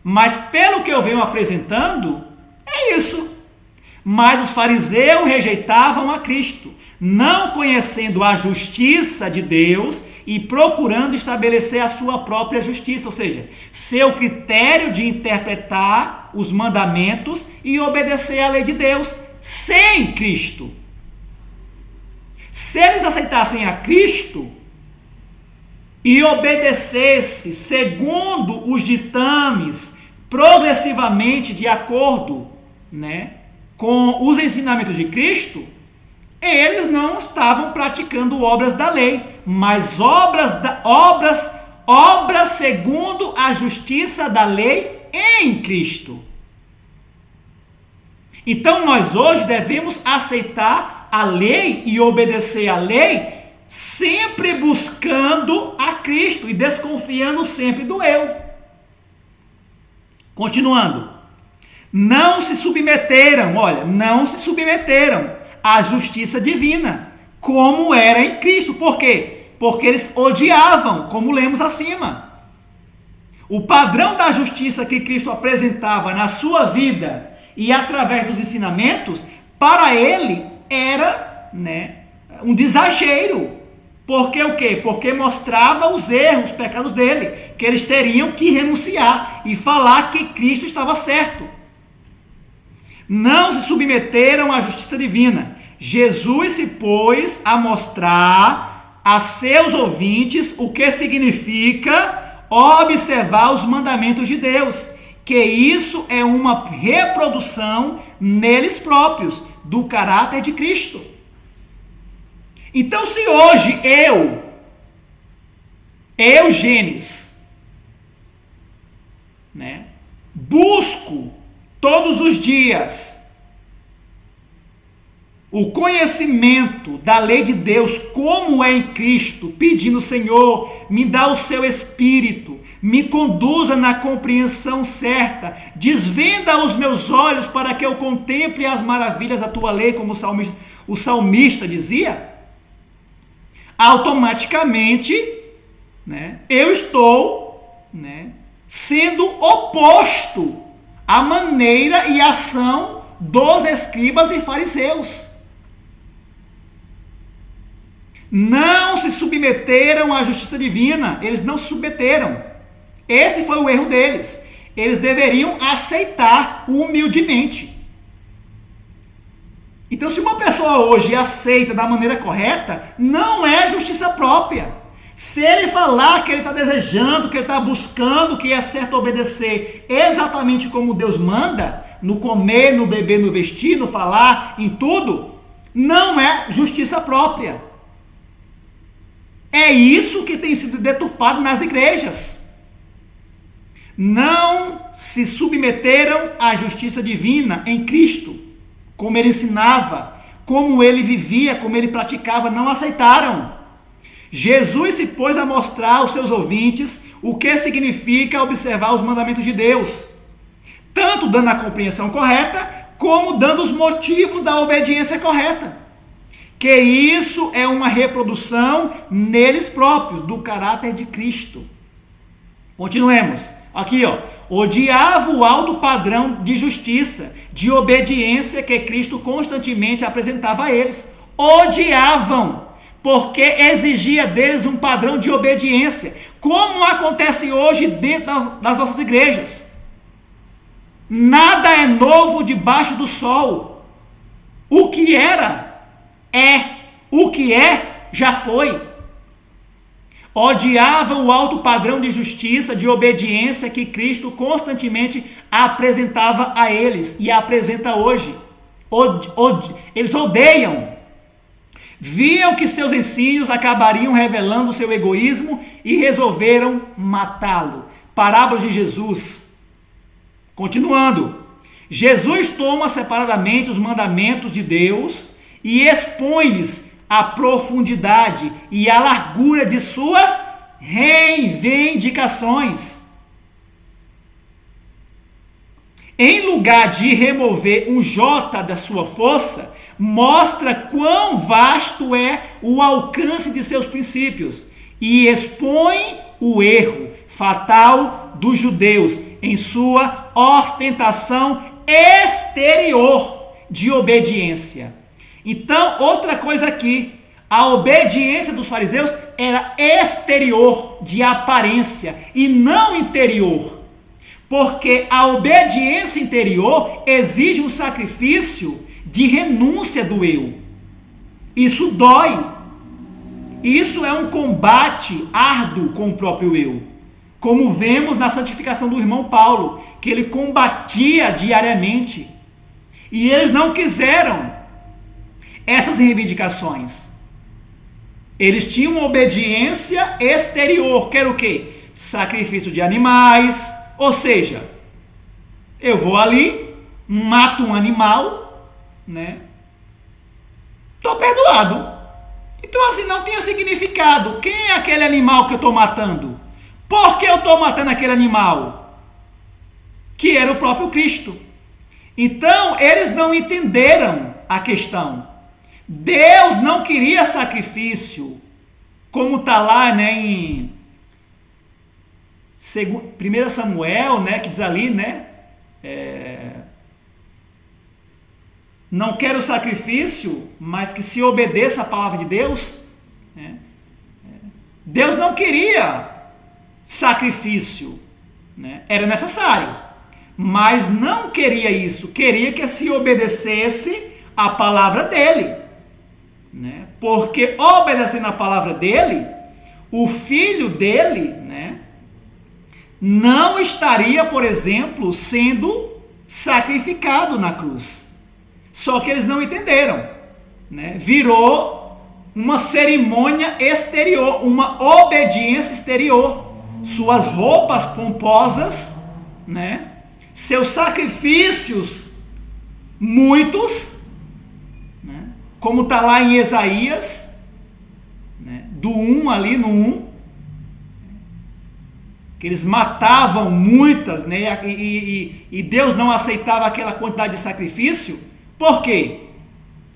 mas pelo que eu venho apresentando, é isso. Mas os fariseus rejeitavam a Cristo, não conhecendo a justiça de Deus e procurando estabelecer a sua própria justiça, ou seja, seu critério de interpretar os mandamentos e obedecer à lei de Deus, sem Cristo. Se eles aceitassem a Cristo e obedecesse segundo os ditames, progressivamente de acordo, com os ensinamentos de Cristo, eles não estavam praticando obras da lei, mas obras segundo a justiça da lei em Cristo. Então nós hoje devemos aceitar a lei e obedecer a lei, sempre buscando a Cristo e desconfiando sempre do eu. Continuando. Não se submeteram à justiça divina, como era em Cristo. Por quê? Porque eles odiavam, como lemos acima. O padrão da justiça que Cristo apresentava na sua vida e através dos ensinamentos, para ele era um exagero. Porque o quê? Porque mostrava os erros, os pecados dele, que eles teriam que renunciar e falar que Cristo estava certo. Não se submeteram à justiça divina. Jesus se pôs a mostrar a seus ouvintes o que significa observar os mandamentos de Deus, que isso é uma reprodução neles próprios do caráter de Cristo. Então, se hoje Gênesis, busco todos os dias o conhecimento da lei de Deus como é em Cristo, pedindo: Senhor, me dá o seu Espírito, me conduza na compreensão certa, desvenda os meus olhos para que eu contemple as maravilhas da tua lei, como o salmista dizia, automaticamente eu estou sendo oposto à maneira e ação dos escribas e fariseus. Não se submeteram à justiça divina, eles não se submeteram. Esse foi o erro deles. Eles deveriam aceitar humildemente. Então, se uma pessoa hoje aceita da maneira correta, não é justiça própria. Se ele falar que ele está desejando, que ele está buscando, que é certo obedecer exatamente como Deus manda, no comer, no beber, no vestir, no falar, em tudo, não é justiça própria. É isso que tem sido deturpado nas igrejas. Não se submeteram à justiça divina em Cristo, como ele ensinava, como ele vivia, como ele praticava, não aceitaram. Jesus se pôs a mostrar aos seus ouvintes o que significa observar os mandamentos de Deus, tanto dando a compreensão correta, como dando os motivos da obediência correta. Que isso é uma reprodução neles próprios, do caráter de Cristo. Continuemos. Aqui, odiava o alto padrão de justiça, de obediência que Cristo constantemente apresentava a eles. Odiavam. porque exigia deles um padrão de obediência, como acontece hoje dentro das nossas igrejas. Nada é novo debaixo do sol. O que era, é. O que é, já foi. Odiavam o alto padrão de justiça, de obediência que Cristo constantemente apresentava a eles e apresenta hoje. Eles odeiam. Viam que seus ensinos acabariam revelando seu egoísmo e resolveram matá-lo. Parábola de Jesus. Continuando. Jesus toma separadamente os mandamentos de Deus e expõe-lhes a profundidade e a largura de suas reivindicações. Em lugar de remover um J da sua força, mostra quão vasto é o alcance de seus princípios e expõe o erro fatal dos judeus em sua ostentação exterior de obediência. Então, outra coisa aqui, a obediência dos fariseus era exterior, de aparência, e não interior. Porque a obediência interior exige um sacrifício de renúncia do eu. Isso dói. Isso é um combate árduo com o próprio eu. Como vemos na santificação do irmão Paulo, que ele combatia diariamente. E eles não quiseram essas reivindicações. Eles tinham uma obediência exterior, que era o quê? Sacrifício de animais, ou seja, eu vou ali, mato um animal, né? Estou perdoado. Então assim, não tinha significado. Quem é aquele animal que eu estou matando? Por que eu estou matando aquele animal? Que era o próprio Cristo. Então, eles não entenderam a questão. Deus não queria sacrifício, como está lá, né, em 1 Samuel, né, que diz ali, né, não quero sacrifício, mas que se obedeça a palavra de Deus. Né? Deus não queria sacrifício, né? Era necessário, mas não queria isso, queria que se obedecesse a palavra dele. Né? Porque obedecendo a palavra dele, o filho dele, né, não estaria, por exemplo, sendo sacrificado na cruz. Só que eles não entenderam, né? Virou uma cerimônia exterior, uma obediência exterior. Suas roupas pomposas, né? Seus sacrifícios, muitos, como está lá em Isaías, né, do 1 ali no 1, que eles matavam muitas, né, e Deus não aceitava aquela quantidade de sacrifício. Por quê?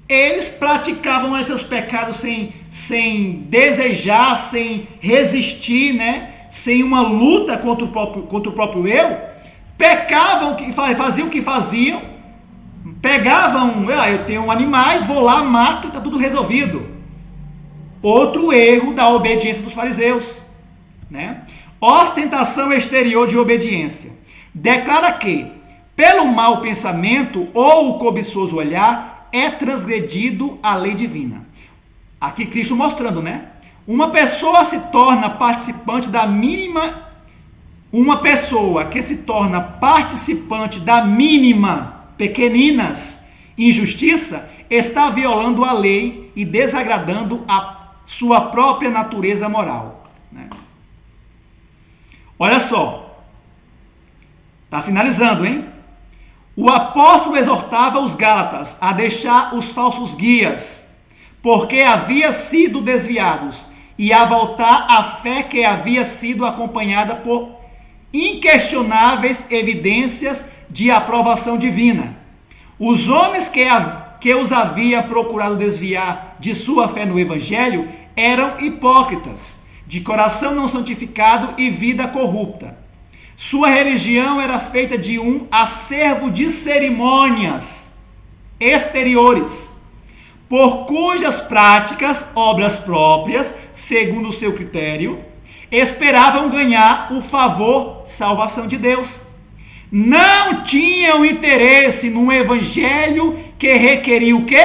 Eles praticavam esses pecados sem desejar, sem resistir, né, sem uma luta contra o próprio eu, pecavam, faziam o que faziam, pegavam, eu tenho animais, vou lá, mato e está tudo resolvido. Outro erro da obediência dos fariseus, né? Ostentação exterior de obediência. Declara que, pelo mau pensamento ou o cobiçoso olhar, é transgredido a lei divina. Aqui Cristo mostrando, né? Uma pessoa que se torna participante da mínima pequeninas injustiça, está violando a lei e desagradando a sua própria natureza moral. Né? Olha só, está finalizando, hein? O apóstolo exortava os Gálatas a deixar os falsos guias, porque havia sido desviados, e a voltar à fé que havia sido acompanhada por inquestionáveis evidências de aprovação divina. Os homens que os havia procurado desviar de sua fé no Evangelho eram hipócritas, de coração não santificado e vida corrupta. Sua religião era feita de um acervo de cerimônias exteriores. por cujas práticas, obras próprias, segundo o seu critério, esperavam ganhar o favor, salvação de Deus. Não tinham interesse num evangelho que requeria o quê?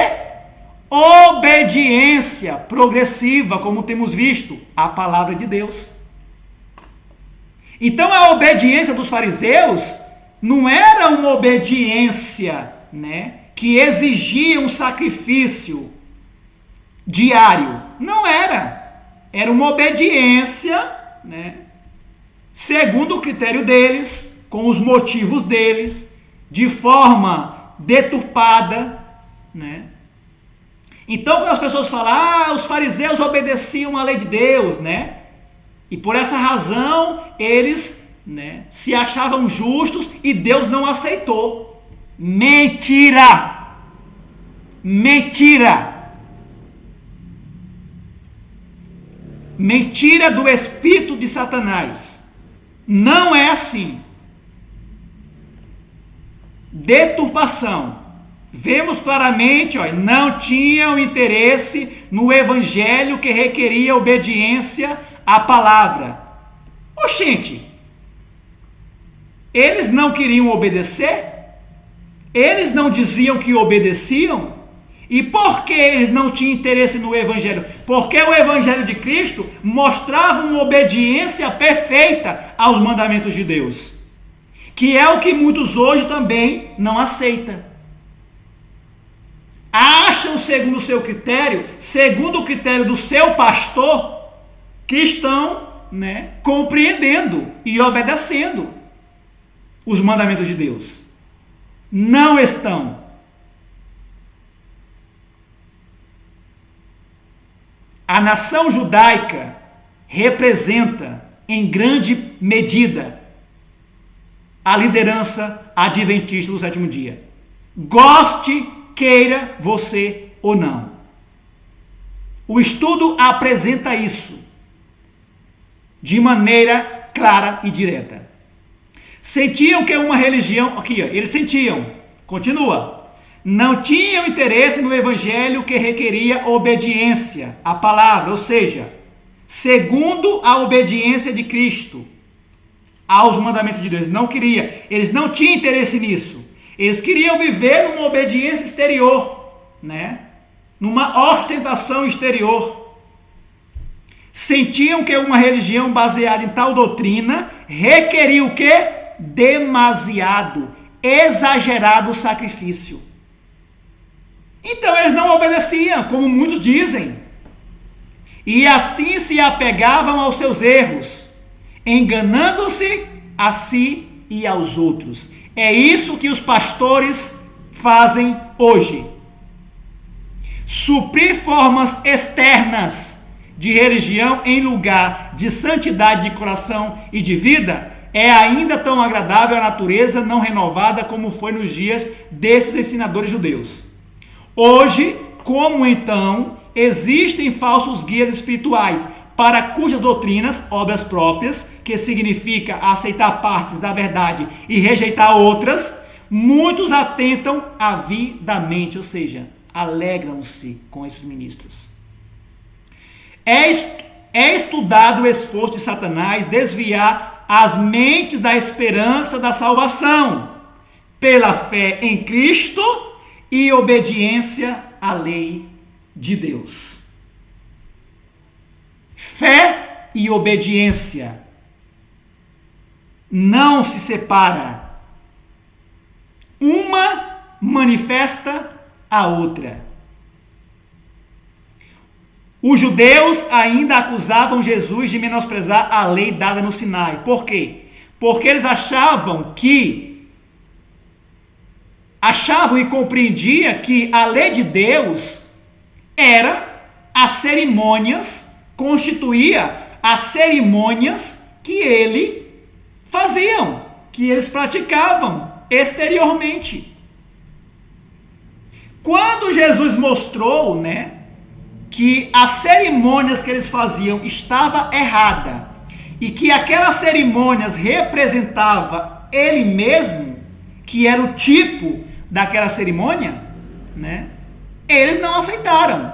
Obediência progressiva, como temos visto, à palavra de Deus. Então a obediência dos fariseus não era uma obediência, que exigia um sacrifício diário. Não era. Era uma obediência, segundo o critério deles, com os motivos deles, de forma deturpada, Então, quando as pessoas falam, os fariseus obedeciam à lei de Deus, e por essa razão eles se achavam justos e Deus não aceitou. Mentira! Mentira! Mentira do espírito de Satanás. Não é assim. Deturpação. Vemos claramente, não tinham interesse no evangelho que requeria obediência à palavra. Oxente, eles não queriam obedecer? Eles não diziam que obedeciam? E por que eles não tinham interesse no evangelho? Porque o evangelho de Cristo mostrava uma obediência perfeita aos mandamentos de Deus, que é o que muitos hoje também não aceitam. Acham, segundo o seu critério, segundo o critério do seu pastor, que estão compreendendo e obedecendo os mandamentos de Deus. Não estão. A nação judaica representa, em grande medida, a liderança adventista do sétimo dia. Goste, queira você ou não. O estudo apresenta isso de maneira clara e direta. Sentiam que uma religião, eles sentiam, continua, não tinham interesse no evangelho que requeria obediência à palavra, ou seja, segundo a obediência de Cristo aos mandamentos de Deus. Eles não tinham interesse nisso. Eles queriam viver numa obediência exterior, numa ostentação exterior. Sentiam que uma religião baseada em tal doutrina requeria o quê? Demasiado, exagerado sacrifício. Então eles não obedeciam, como muitos dizem. E assim se apegavam aos seus erros, enganando-se a si e aos outros. É isso que os pastores fazem hoje. Suprir formas externas de religião em lugar de santidade de coração e de vida é ainda tão agradável à natureza não renovada como foi nos dias desses ensinadores judeus. Hoje, como então, existem falsos guias espirituais para cujas doutrinas, obras próprias, que significa aceitar partes da verdade e rejeitar outras, muitos atentam avidamente, ou seja, alegram-se com esses ministros. É estudado o esforço de Satanás desviar as mentes da esperança da salvação pela fé em Cristo e obediência à lei de Deus. Fé e obediência não se separa. Uma manifesta a outra. Os judeus ainda acusavam Jesus de menosprezar a lei dada no Sinai. Por quê? Porque eles achavam e compreendiam que a lei de Deus era as cerimônias, constituía as cerimônias que eles faziam, que eles praticavam exteriormente. Quando Jesus mostrou, que as cerimônias que eles faziam estava errada e que aquelas cerimônias representava ele mesmo, que era o tipo daquela cerimônia, Eles não aceitaram.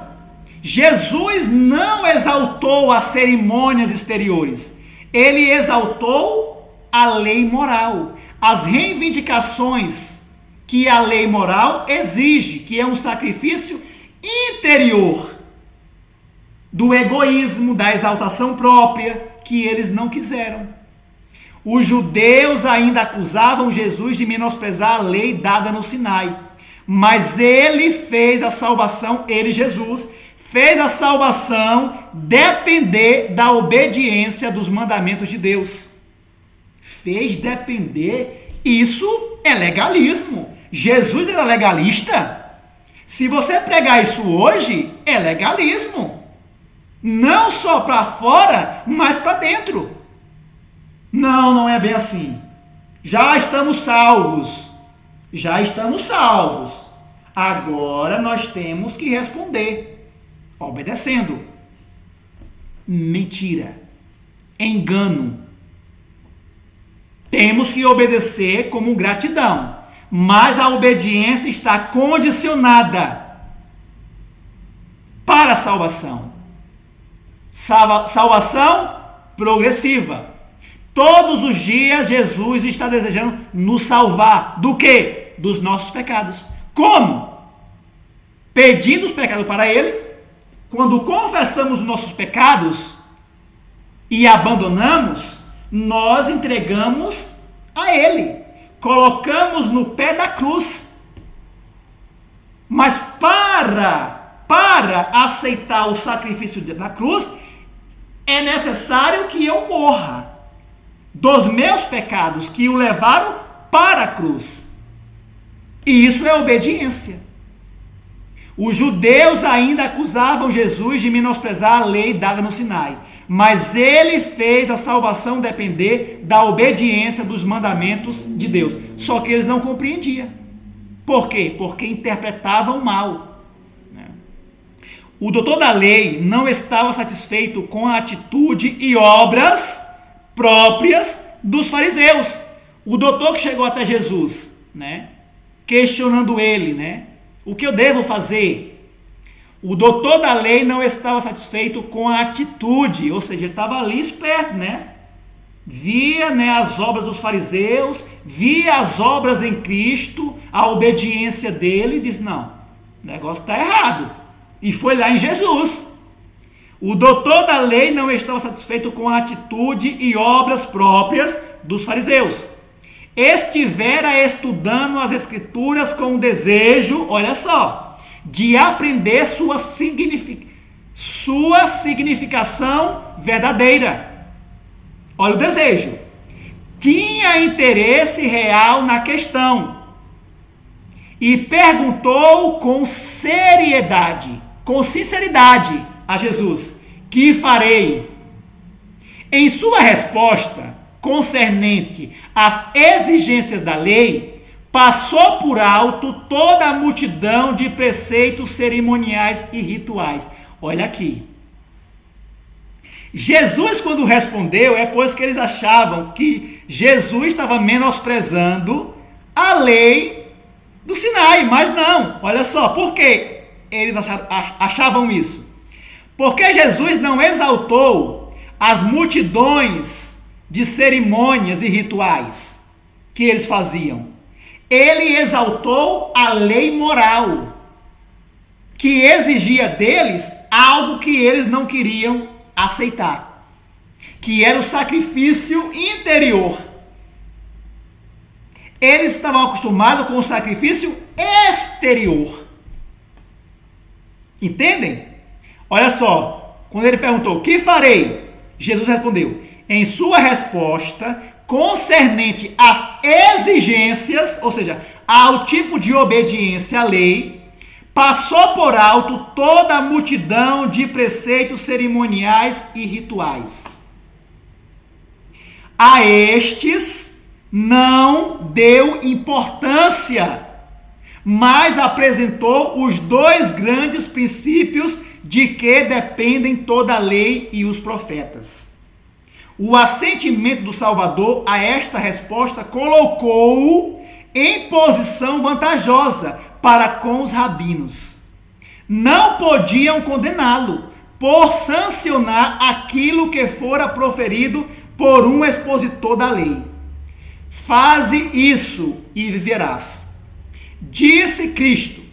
Jesus não exaltou as cerimônias exteriores. Ele exaltou a lei moral, as reivindicações que a lei moral exige, que é um sacrifício interior do egoísmo, da exaltação própria, que eles não quiseram. Os judeus ainda acusavam Jesus de menosprezar a lei dada no Sinai, mas ele fez a salvação, Jesus, fez a salvação depender da obediência dos mandamentos de Deus. Fez depender, isso é legalismo. Jesus era legalista? Se você pregar isso hoje, é legalismo. Não só para fora, mas para dentro. Não, não é bem assim. Já estamos salvos. Já estamos salvos. Agora nós temos que responder, obedecendo. Mentira. Engano. Temos que obedecer como gratidão, mas a obediência está condicionada para a salvação. Salvação progressiva. Todos os dias Jesus está desejando nos salvar. Do quê? Dos nossos pecados. Como? Pedindo os pecados para Ele. Quando confessamos os nossos pecados e abandonamos, nós entregamos a Ele. Colocamos no pé da cruz. Mas para aceitar o sacrifício da cruz, é necessário que eu morra dos meus pecados que o levaram para a cruz. E isso é obediência. Os judeus ainda acusavam Jesus de menosprezar a lei dada no Sinai, mas ele fez a salvação depender da obediência dos mandamentos de Deus. Só que eles não compreendiam. Por quê? Porque interpretavam mal. O doutor da lei não estava satisfeito com a atitude e obras próprias dos fariseus. O doutor que chegou até Jesus, questionando ele, o que eu devo fazer? O doutor da lei não estava satisfeito com a atitude, ou seja, ele estava ali esperto, via as obras dos fariseus, via as obras em Cristo, a obediência dele, e disse, não, o negócio está errado. E foi lá em Jesus. O doutor da lei não estava satisfeito com a atitude e obras próprias dos fariseus. Estivera estudando as escrituras com o desejo, olha só, de aprender sua significação verdadeira. Olha o desejo. Tinha interesse real na questão e perguntou com seriedade, com sinceridade a Jesus: que farei? Em sua resposta concernente às exigências da lei, passou por alto toda a multidão de preceitos cerimoniais e rituais. Olha aqui. Jesus, quando respondeu, é pois que eles achavam que Jesus estava menosprezando a lei do Sinai, mas não. Olha só, por que eles achavam isso? Porque Jesus não exaltou as multidões de cerimônias e rituais que eles faziam. Ele exaltou a lei moral, que exigia deles algo que eles não queriam aceitar, que era o sacrifício interior. Eles estavam acostumados com o sacrifício exterior. Entendem? Olha só, quando ele perguntou: que farei? Jesus respondeu: em sua resposta concernente às exigências, ou seja, ao tipo de obediência à lei, passou por alto toda a multidão de preceitos cerimoniais e rituais. A estes não deu importância, mas apresentou os dois grandes princípios de que dependem toda a lei e os profetas. O assentimento do Salvador a esta resposta colocou-o em posição vantajosa para com os rabinos. não podiam condená-lo por sancionar aquilo que fora proferido por um expositor da lei. Faze isso e viverás. Disse Cristo.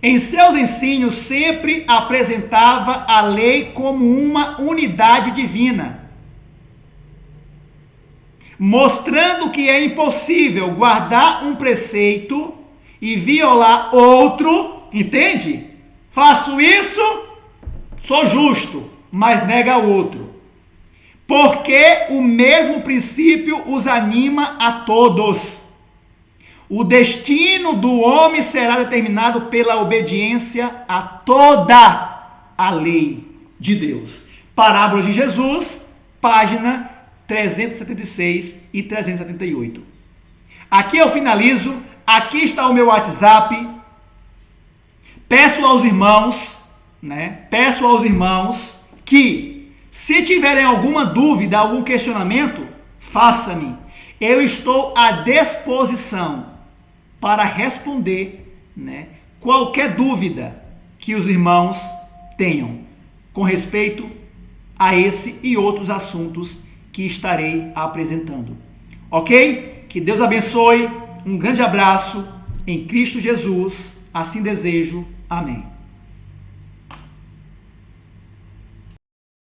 Em seus ensinos sempre apresentava a lei como uma unidade divina, mostrando que é impossível guardar um preceito e violar outro, entende? Faço isso, sou justo, mas nega o outro. Porque o mesmo princípio os anima a todos. O destino do homem será determinado pela obediência a toda a lei de Deus. Parábola de Jesus, página 376 e 378. Aqui eu finalizo. Aqui está o meu WhatsApp. Peço aos irmãos que, se tiverem alguma dúvida, algum questionamento, faça-me. Eu estou à disposição para responder, qualquer dúvida que os irmãos tenham com respeito a esse e outros assuntos que estarei apresentando. Ok? Que Deus abençoe. Um grande abraço em Cristo Jesus. Assim desejo. Amém.